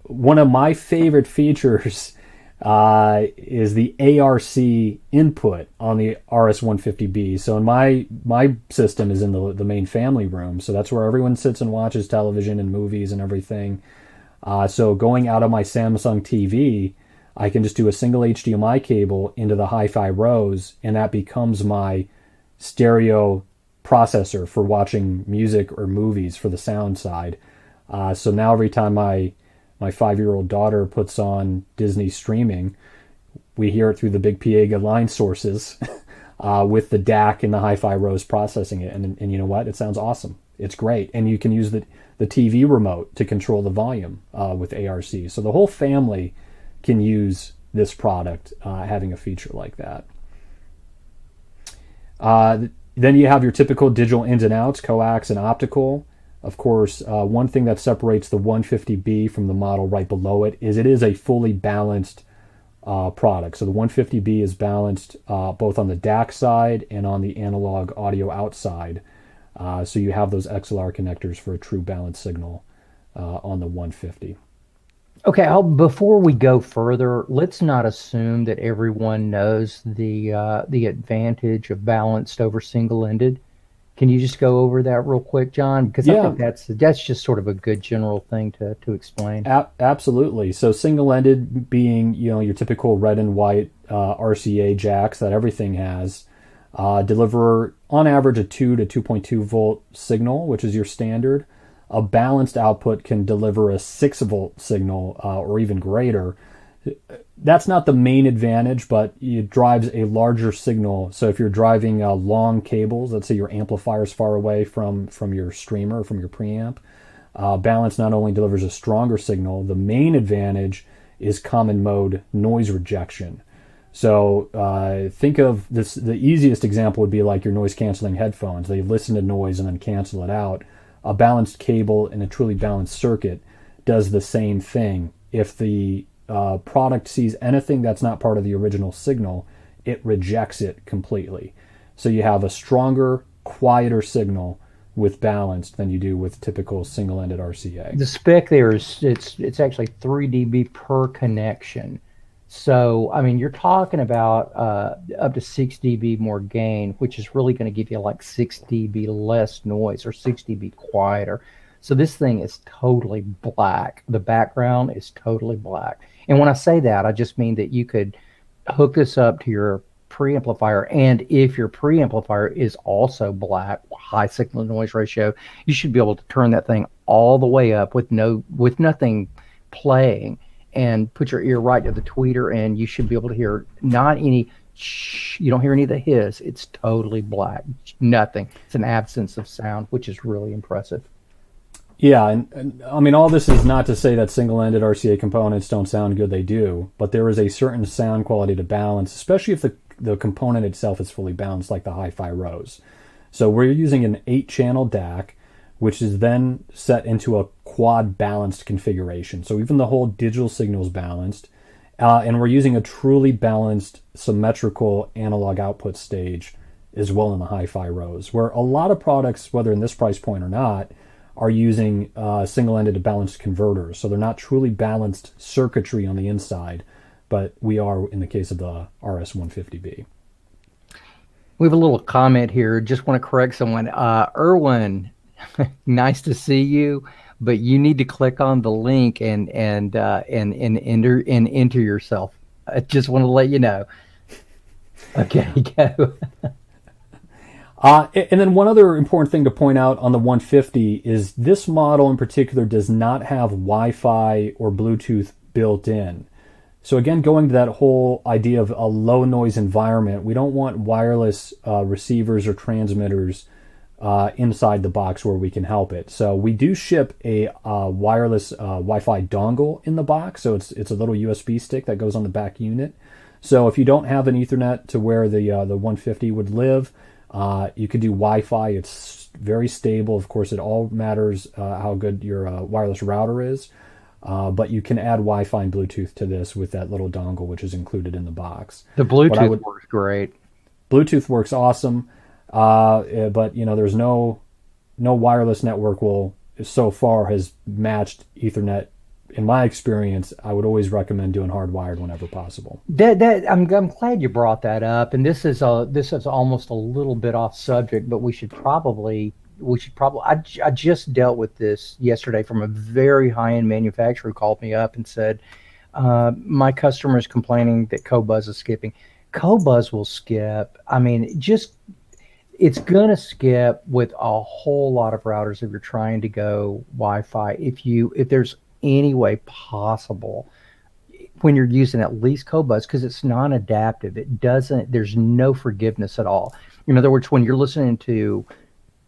One of my favorite features is the ARC input on the RS150B. So in my system is in the main family room, so that's where everyone sits and watches television and movies and everything. So going out of my Samsung TV, I can just do a single HDMI cable into the HiFi Rose, and that becomes my stereo processor for watching music or movies for the sound side. So now every time my 5-year-old daughter puts on Disney streaming, we hear it through the big Piega line sources with the DAC and the HiFi Rose processing it. And you know what? It sounds awesome. It's great. And you can use the TV remote to control the volume with ARC. So the whole family can use this product, having a feature like that. Then you have your typical digital ins and outs, coax and optical. Of course, one thing that separates the 150B from the model right below it is a fully balanced product. So the 150B is balanced both on the DAC side and on the analog audio outside. So you have those XLR connectors for a true balanced signal on the 150. Okay, before we go further, let's not assume that everyone knows the advantage of balanced over single-ended. Can you just go over that real quick, John? Because I think that's just sort of a good general thing to explain. Absolutely. So single-ended being, your typical red and white RCA jacks that everything has, deliver on average a 2 to 2.2 volt signal, which is your standard. A balanced output can deliver a 6 volt signal or even greater. That's not the main advantage, but it drives a larger signal. So if you're driving long cables, let's say your amplifier's far away from your streamer, from your preamp, balance not only delivers a stronger signal, the main advantage is common mode noise rejection. So think of this, the easiest example would be like your noise canceling headphones. They listen to noise and then cancel it out. A balanced cable in a truly balanced circuit does the same thing. If the product sees anything that's not part of the original signal, it rejects it completely. So you have a stronger, quieter signal with balanced than you do with typical single-ended RCA. The spec there is it's actually 3 dB per connection. So, I mean, you're talking about up to 6 dB more gain, which is really going to give you like 6 dB less noise or 6 dB quieter. So this thing is totally black. The background is totally black. And when I say that, I just mean that you could hook this up to your preamplifier, and if your preamplifier is also black, high signal to noise ratio, you should be able to turn that thing all the way up with nothing playing, and put your ear right to the tweeter, and you should be able to hear not any shh, you don't hear any of the hiss. It's totally black, nothing. It's an absence of sound, which is really impressive. Yeah, and I mean, all this is not to say that single-ended RCA components don't sound good. They do, but there is a certain sound quality to balance, especially if the component itself is fully balanced, like the HiFi Rose. So we're using an 8-channel DAC, which is then set into a quad balanced configuration. So even the whole digital signal is balanced, and we're using a truly balanced symmetrical analog output stage as well in the HiFi Rose, where a lot of products, whether in this price point or not, are using single-ended balanced converters. So they're not truly balanced circuitry on the inside, but we are in the case of the RS150B. We have a little comment here. Just want to correct someone. Erwin, nice to see you, but you need to click on the link and enter yourself. I just want to let you know. Okay, go. And then one other important thing to point out on the 150 is this model in particular does not have Wi-Fi or Bluetooth built in. So again, going to that whole idea of a low noise environment, we don't want wireless receivers or transmitters inside the box where we can help it. So we do ship a wireless Wi-Fi dongle in the box. So it's a little USB stick that goes on the back unit. So if you don't have an Ethernet to where the 150 would live, you could do Wi-Fi. It's very stable. Of course, it all matters how good your wireless router is. But you can add Wi-Fi and Bluetooth to this with that little dongle, which is included in the box. The Bluetooth works great. Bluetooth works awesome, but there's no wireless network so far has matched Ethernet. In my experience, I would always recommend doing hardwired whenever possible. I'm glad you brought that up, and this is almost a little bit off subject, but we should probably. I just dealt with this yesterday from a very high-end manufacturer who called me up and said, my customer is complaining that Cobuzz is skipping. Cobuzz will skip. I mean, it's going to skip with a whole lot of routers if you're trying to go Wi-Fi. If there's any way possible, when you're using at least Cobuzz, because it's non-adaptive, there's no forgiveness at all. In other words, when you're listening to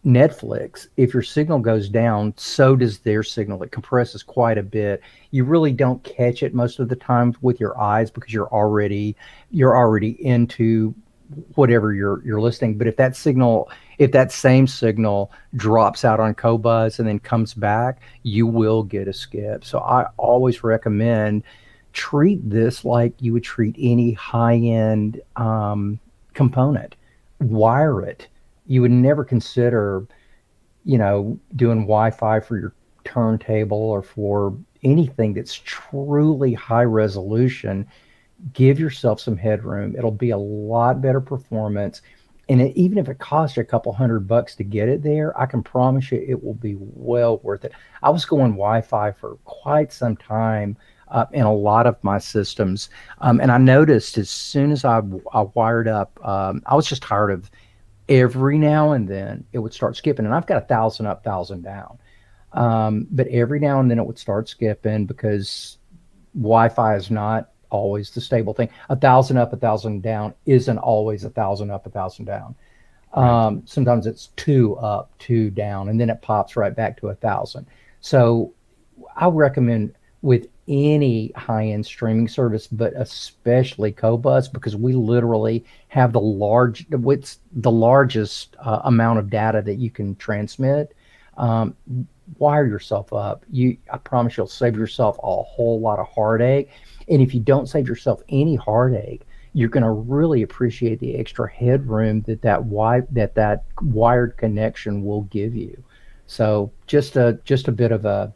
Netflix, if your signal goes down, so does their signal. It compresses quite a bit. You really don't catch it most of the time with your eyes because you're already into whatever you're listening. But if that same signal drops out on Cobuzz and then comes back, you will get a skip. So I always recommend treat this like you would treat any high-end component. Wire it. You would never consider, doing Wi-Fi for your turntable or for anything that's truly high resolution. Give yourself some headroom. It'll be a lot better performance. And even if it costs you a couple $100 to get it there, I can promise you it will be well worth it. I was going Wi-Fi for quite some time in a lot of my systems. And I noticed as soon as I wired up, I was just tired of every now and then it would start skipping, and I've got 1,000 up, 1,000 down. But every now and then it would start skipping because Wi-Fi is not always the stable thing. 1,000 up, 1,000 down isn't always 1,000 up, 1,000 down. Sometimes it's 2 up, 2 down, and then it pops right back to 1,000. So I recommend with any high-end streaming service, but especially Cobuzz, because we literally have the largest amount of data that you can transmit. Wire yourself up. I promise you'll save yourself a whole lot of heartache. And if you don't save yourself any heartache, you're going to really appreciate the extra headroom that wired connection will give you. So just a bit of a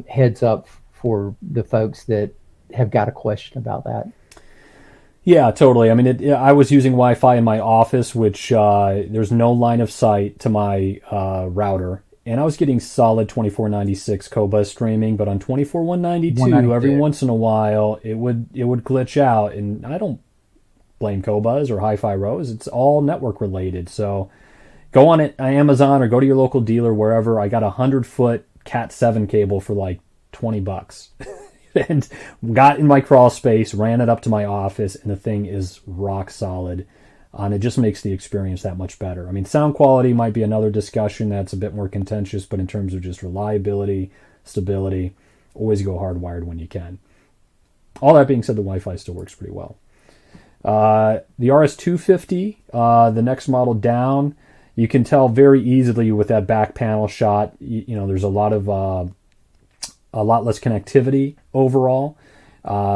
heads up for the folks that have got a question about that. Yeah, totally. I mean, I was using Wi-Fi in my office, which there's no line of sight to my router, and I was getting solid 2496 Cobuzz streaming, but on 24192, every once in a while, it would glitch out, and I don't blame Cobuzz or HiFi Rose. It's all network related. So go on Amazon or go to your local dealer, wherever. I got a 100-foot Cat 7 cable for like $20 and got in my crawl space, ran it up to my office, and the thing is rock solid. And it just makes the experience that much better. I mean, sound quality might be another discussion that's a bit more contentious, but in terms of just reliability, stability, always go hardwired when you can. All that being said, the Wi-Fi still works pretty well. The RS150B, the next model down, you can tell very easily with that back panel shot. There's a lot less connectivity overall.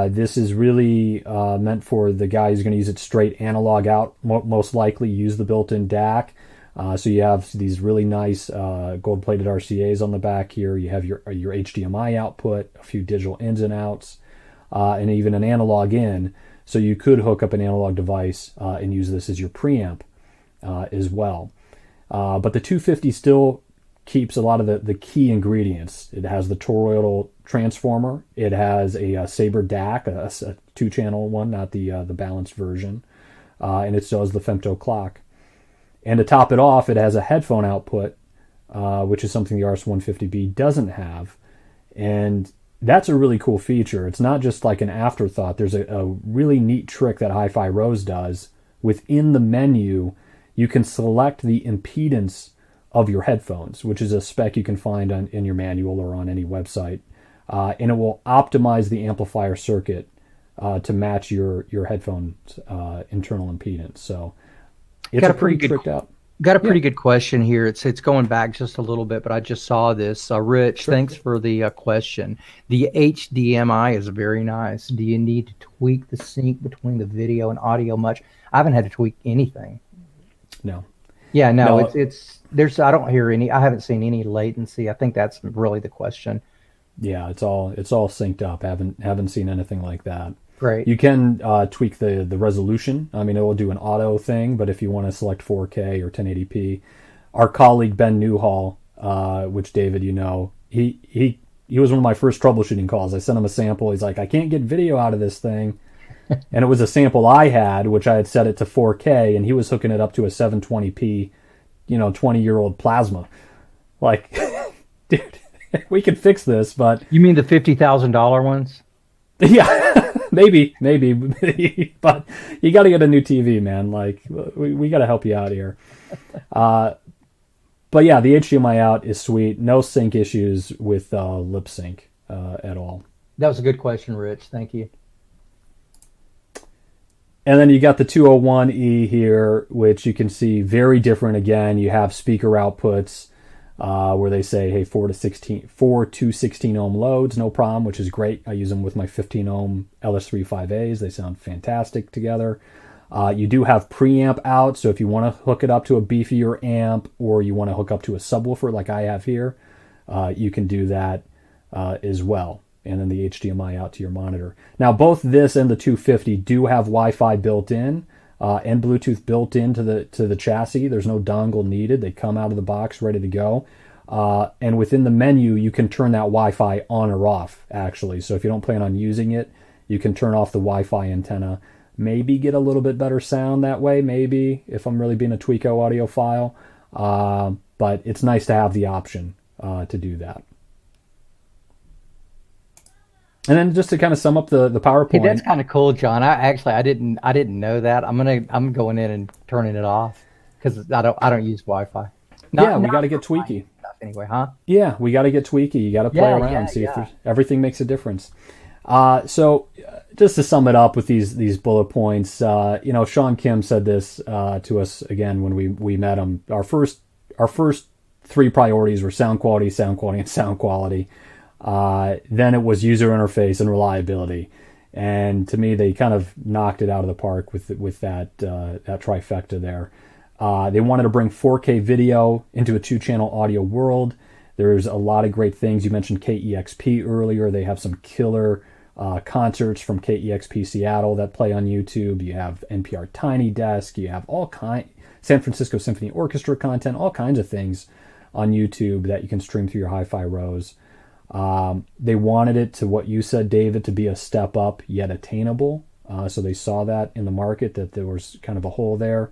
This is really meant for the guy who's going to use it straight analog out, most likely use the built-in DAC. So you have these really nice gold-plated RCAs on the back here. You have your HDMI output, a few digital ins and outs, and even an analog in. So you could hook up an analog device and use this as your preamp as well. But the 250 still keeps a lot of the key ingredients. It has the toroidal transformer. It has a Sabre DAC, a 2-channel one, not the balanced version. And it still has the femto clock. And to top it off, it has a headphone output, which is something the RS150B doesn't have. And that's a really cool feature. It's not just like an afterthought. There's a really neat trick that HiFi Rose does. Within the menu, you can select the impedance of your headphones, which is a spec you can find in your manual or on any website. And it will optimize the amplifier circuit to match your headphones' internal impedance. So it's pretty tricked out. Got a pretty good question here. It's going back just a little bit, but I just saw this. Rich, Sure. Thanks for the question. The HDMI is very nice. Do you need to tweak the sync between the video and audio much? I haven't had to tweak anything. No. Yeah, no, No. I don't hear any. I haven't seen any latency. I think that's really the question. Yeah, it's all synced up. Haven't seen anything like that. Great. You can tweak the resolution. I mean, it will do an auto thing, but if you want to select 4K or 1080p, our colleague Ben Newhall, which David, he was one of my first troubleshooting calls. I sent him a sample. He's like, I can't get video out of this thing. And it was a sample I had, which I had set it to 4K, and he was hooking it up to a 720p, 20-year-old plasma. Like, dude, we can fix this, but... You mean the $50,000 ones? Yeah, maybe, but you got to get a new TV, man. Like, we got to help you out here. But yeah, the HDMI out is sweet. No sync issues with lip sync at all. That was a good question, Rich. Thank you. And then you got the 201E here, which you can see very different. Again, you have speaker outputs where they say, hey, 4 to 16 ohm loads, no problem, which is great. I use them with my 15 ohm LS35As. They sound fantastic together. You do have preamp out, so if you want to hook it up to a beefier amp or you want to hook up to a subwoofer like I have here, you can do that as well. And then the HDMI out to your monitor. Now, both this and the 250 do have Wi-Fi built in and Bluetooth built into the chassis. There's no dongle needed. They come out of the box ready to go. And within the menu, you can turn that Wi-Fi on or off, actually. So if you don't plan on using it, you can turn off the Wi-Fi antenna. Maybe get a little bit better sound that way, maybe, if I'm really being a Tweako audiophile. But it's nice to have the option to do that. And then just to kind of sum up the PowerPoint. Hey, that's kind of cool, John. I didn't know that. I'm going in and turning it off because I don't use Wi-Fi. We got to get tweaky. Anyway, huh? Yeah, we got to get tweaky. You got to play around, see if everything makes a difference. So just to sum it up with these bullet points, Sean Kim said this to us again when we met him. Our first three priorities were sound quality, and sound quality. Then it was user interface and reliability, and to me they kind of knocked it out of the park with that trifecta there. They wanted to bring 4K video into a 2-channel audio world. There's a lot of great things. You mentioned KEXP earlier. They have some killer concerts from KEXP Seattle that play on YouTube. You have NPR Tiny Desk. You have San Francisco Symphony Orchestra content, all kinds of things on YouTube that you can stream through your HiFi Rose. They wanted it to, what you said, David, to be a step up yet attainable. So they saw that in the market, that there was kind of a hole there.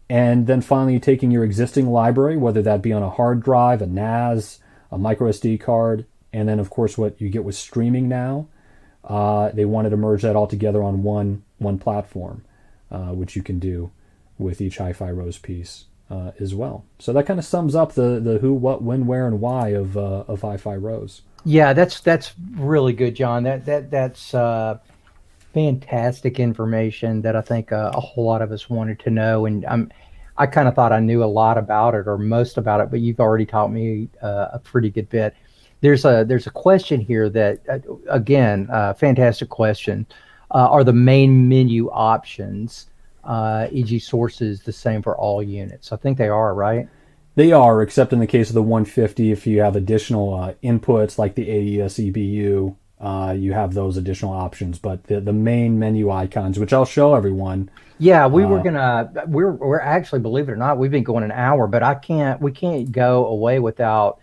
And then finally taking your existing library, whether that be on a hard drive, a NAS, a micro SD card, and then of course what you get with streaming now, they wanted to merge that all together on one platform, which you can do with each HiFi Rose piece as well. So that kind of sums up the who, what, when, where, and why of HiFi Rose. Yeah, that's really good, John. That's fantastic information that I think a whole lot of us wanted to know, and I kind of thought I knew a lot about it or most about it, but you've already taught me a pretty good bit. There's a question here that again, fantastic question. Are the main menu options, e.g. sources, the same for all units? I think they are, right? They are, except in the case of the 150, if you have additional inputs like the AES EBU, you have those additional options. But the main menu icons, which I'll show everyone. Yeah, we're actually, believe it or not, we've been going an hour, but we can't go away without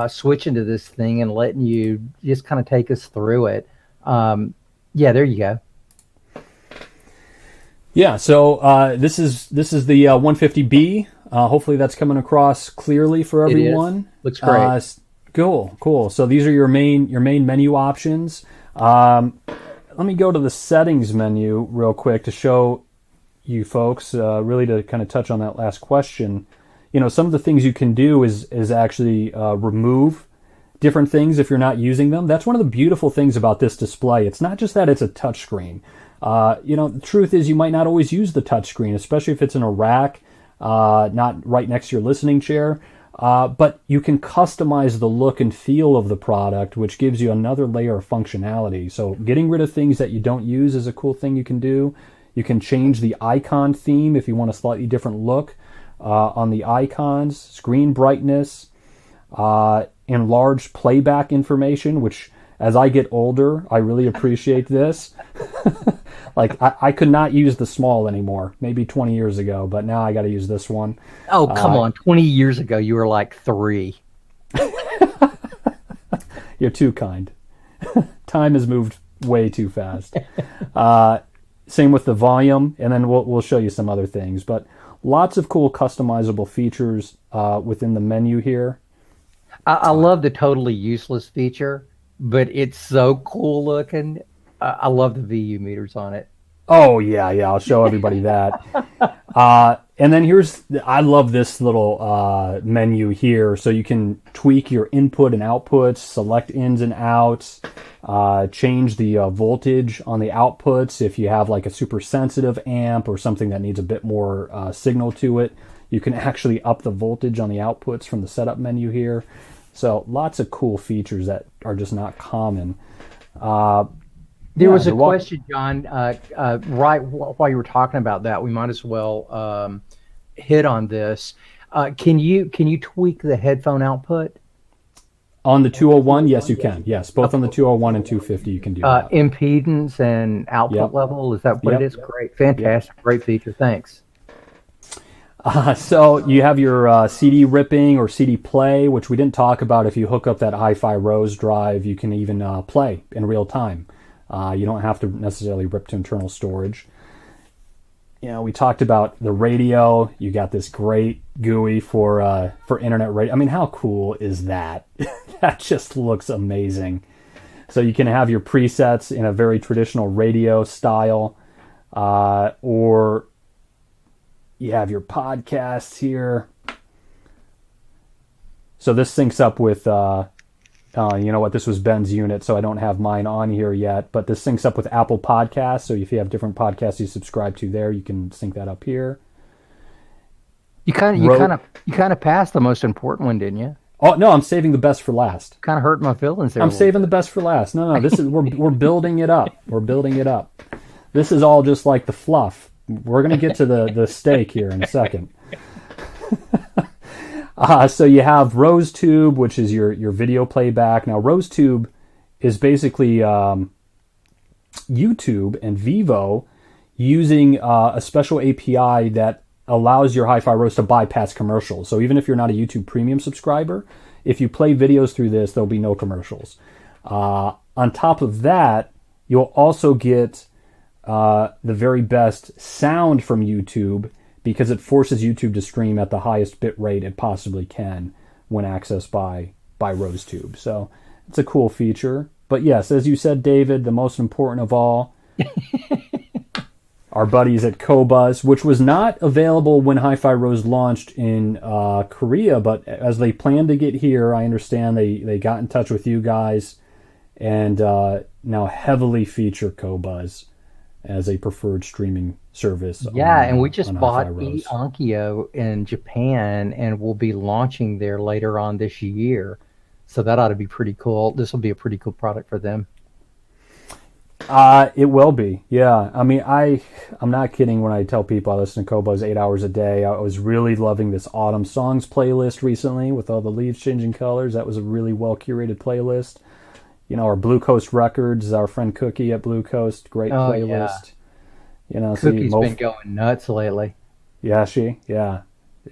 switching to this thing and letting you just kind of take us through it. Yeah, there you go. Yeah, so this is the 150B. Hopefully that's coming across clearly for everyone. Looks great. Cool. So these are your main menu options. Let me go to the settings menu real quick to show you folks, really to kind of touch on that last question. Some of the things you can do is actually remove different things if you're not using them. That's one of the beautiful things about this display. It's not just that it's a touchscreen. The truth is you might not always use the touchscreen, especially if it's in a rack, not right next to your listening chair. But you can customize the look and feel of the product, which gives you another layer of functionality. So getting rid of things that you don't use is a cool thing you can do. You can change the icon theme if you want a slightly different look on the icons, screen brightness, enlarged playback information, which as I get older, I really appreciate this. Like I could not use the small anymore, maybe 20 years ago, but now I got to use this one. Oh, come on. 20 years ago, you were like 3. You're too kind. Time has moved way too fast. Same with the volume, and then we'll show you some other things. But lots of cool customizable features within the menu here. I love the totally useless feature, but it's so cool looking. I love the VU meters on it. Oh, yeah, I'll show everybody that. And then I love this little menu here. So you can tweak your input and outputs, select ins and outs, change the voltage on the outputs. If you have like a super sensitive amp or something that needs a bit more signal to it, you can actually up the voltage on the outputs from the setup menu here. So lots of cool features that are just not common. There was a question, John, right while you were talking about that. We might as well hit on this. Can you tweak the headphone output? On the 201, yes, you can. Yes, both on the 201 and 250, you can do that. Impedance and output level, is that what it is? Great, fantastic, great feature. Thanks. So you have your CD ripping or CD play, which we didn't talk about. If you hook up that HiFi Rose drive, you can even play in real time. You don't have to necessarily rip to internal storage. We talked about the radio. You got this great GUI for internet radio. I mean, how cool is that? That just looks amazing. So you can have your presets in a very traditional radio style, or you have your podcasts here. So this syncs up with, you know what, this was Ben's unit, so I don't have mine on here yet, but this syncs up with Apple Podcasts, so if you have different podcasts you subscribe to there, you can sync that up here. You kind of passed the most important one, didn't you? Oh, no, I'm saving the best for last. Kind of hurt my feelings there. I'm saving the best for last. No, this is we're building it up. We're building it up. This is all just like the fluff. We're going to get to the steak here in a second. So you have RoseTube, which is your video playback. Now, RoseTube is basically YouTube and Vivo using a special API that allows your HiFi Rose to bypass commercials. So even if you're not a YouTube Premium subscriber, if you play videos through this, there'll be no commercials. On top of that, you'll also get the very best sound from YouTube, because it forces YouTube to stream at the highest bit rate it possibly can when accessed by RoseTube. So it's a cool feature. But yes, as you said, David, the most important of all, our buddies at Qobuz, which was not available when HiFi Rose launched in Korea, but as they plan to get here, I understand they got in touch with you guys and now heavily feature Qobuz as a preferred streaming service. Yeah, and we just bought Onkyo in Japan, and we'll be launching there later on this year. So that ought to be pretty cool. This will be a pretty cool product for them. It will be, yeah. I mean, I'm not kidding when I tell people I listen to Qobuz 8 hours a day. I was really loving this Autumn Songs playlist recently with all the leaves changing colors. That was a really well-curated playlist. Our Blue Coast Records, our friend Cookie at Blue Coast, great playlist. Yeah. Cookie's been going nuts lately. Yeah,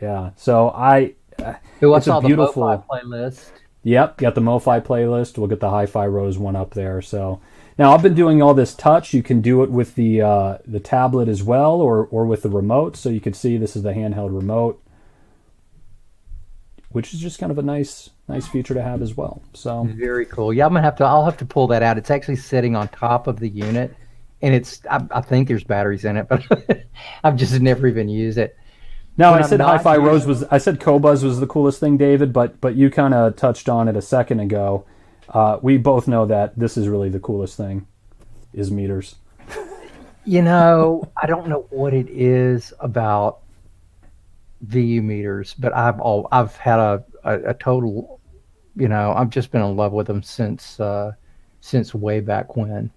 yeah. So it's a beautiful the MoFi playlist. Yep, got the MoFi playlist. We'll get the HiFi Rose one up there. So now I've been doing all this touch. You can do it with the tablet as well, or with the remote. So you can see this is the handheld remote. which is just kind of a nice feature to have as well. So Very cool. Yeah, I'll have to pull that out. It's actually sitting on top of the unit, and I think there's batteries in it, but I've just never even used it. now When I I'm said not HiFi Rose using- I said Qobuz was the coolest thing, David, but you kind of touched on it a second ago. We both know that this is really the coolest thing, is meters. I don't know what it is about VU meters, but I've had a total, I've just been in love with them since way back when.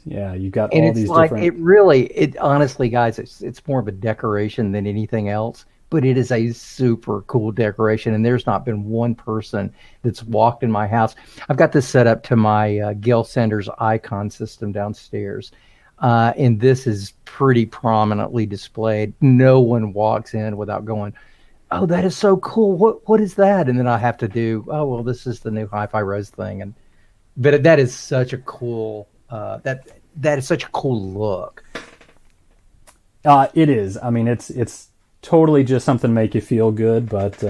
Yeah, you've got And all it's these like different. it honestly, guys, it's more of a decoration than anything else, but it is a super cool decoration. And there's not been one person that's walked in my house. I've got this set up to my Gail Sanders icon system downstairs. And this is pretty prominently displayed. No one walks in without going, "Oh, that is so cool. What is that?" And then I have to do, "Oh, well, this is the new HiFi Rose thing." But that is such a cool that is such a cool look. It is. I mean, it's totally just something to make you feel good, but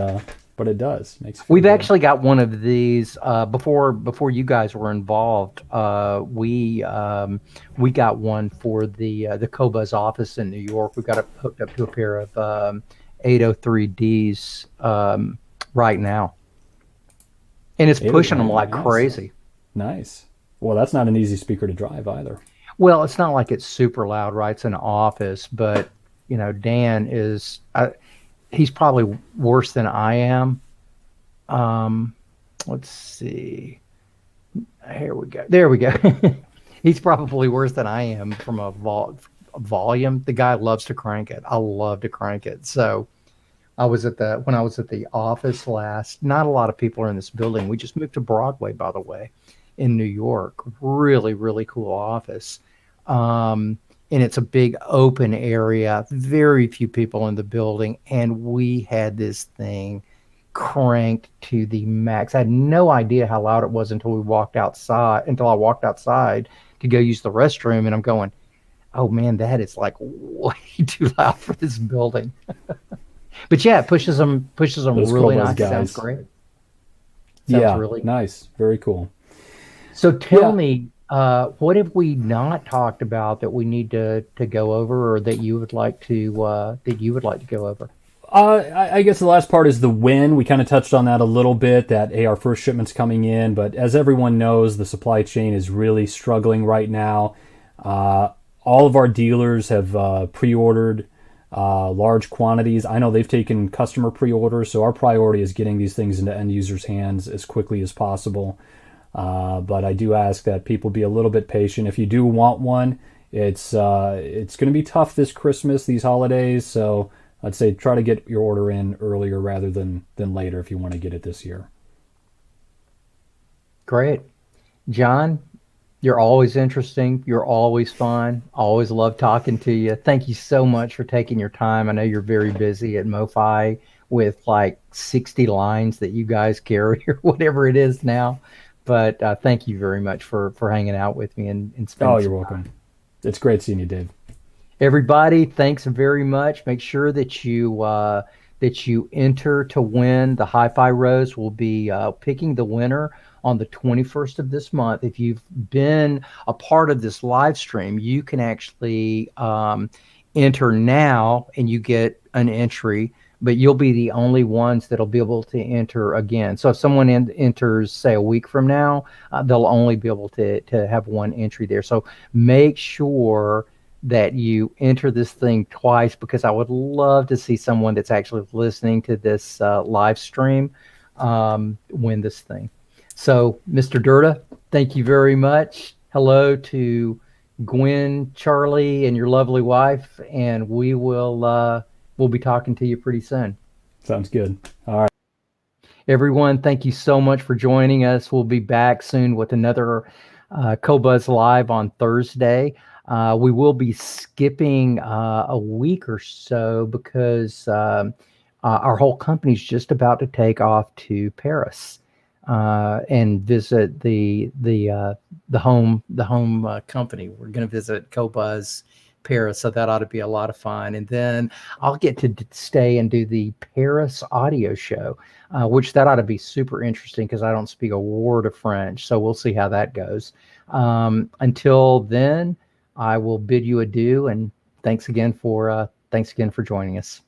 it does makes you feel We've good. actually got one of these before you guys were involved. We got one for the Cobuzz office in New York. We've got it hooked up to a pair of 803Ds right now, and it's pushing them like Nice. crazy. Nice. Well, that's not an easy speaker to drive either. Well, it's not like it's super loud, right? It's an office, but Dan is he's probably worse than I am. Let's see. Here we go. There we go. He's probably worse than I am from a volume. The guy loves to crank it. I love to crank it. So when I was at the office last, not a lot of people are in this building. We just moved to Broadway, by the way, in New York. Really, really cool office. And it's a big open area, very few people in the building. And we had this thing cranked to the max. I had no idea how loud it was until I walked outside to go use the restroom. And I'm going, "Oh man, that is like way too loud for this building." But yeah, it pushes them Those really Cobuzz nice. guys. Sounds great. Yeah, Really nice. Very cool. So tell Yeah. me, what have we not talked about that we need to go over, or that you would like to go over? I guess the last part is the when. We kind of touched on that a little bit, that, hey, our first shipment's coming in. But as everyone knows, the supply chain is really struggling right now. All of our dealers have pre-ordered large quantities. I know they've taken customer pre-orders, so our priority is getting these things into end users' hands as quickly as possible. But I do ask that people be a little bit patient. If you do want one, it's going to be tough this Christmas, these holidays. So I'd say try to get your order in earlier rather than later if you want to get it this year. Great. John, you're always interesting. You're always fun. Always love talking to you. Thank you so much for taking your time. I know you're very busy at MoFi with like 60 lines that you guys carry or whatever it is now. But thank you very much for hanging out with me and spending Oh, you're some welcome. time. It's great seeing you, Dave. Everybody, thanks very much. Make sure that you enter to win the HiFi Rose. We'll be picking the winner on the 21st of this month. If you've been a part of this live stream, you can actually enter now and you get an entry, but you'll be the only ones that'll be able to enter again. So if someone enters, say, a week from now, they'll only be able to have one entry there. So make sure that you enter this thing twice, because I would love to see someone that's actually listening to this live stream win this thing. So, Mr. Durda, thank you very much. Hello to Gwen, Charlie, and your lovely wife, and we'll be talking to you pretty soon. Sounds good. All right. Everyone, thank you so much for joining us. We'll be back soon with another Cobuzz Live on Thursday. We will be skipping a week or so because our whole company's just about to take off to Paris and visit the home company. We're going to visit Cobuzz Paris, so that ought to be a lot of fun. And then I'll get to stay and do the Paris audio show, which that ought to be super interesting because I don't speak a word of French. So we'll see how that goes. Until then, I will bid you adieu, and thanks again for joining us.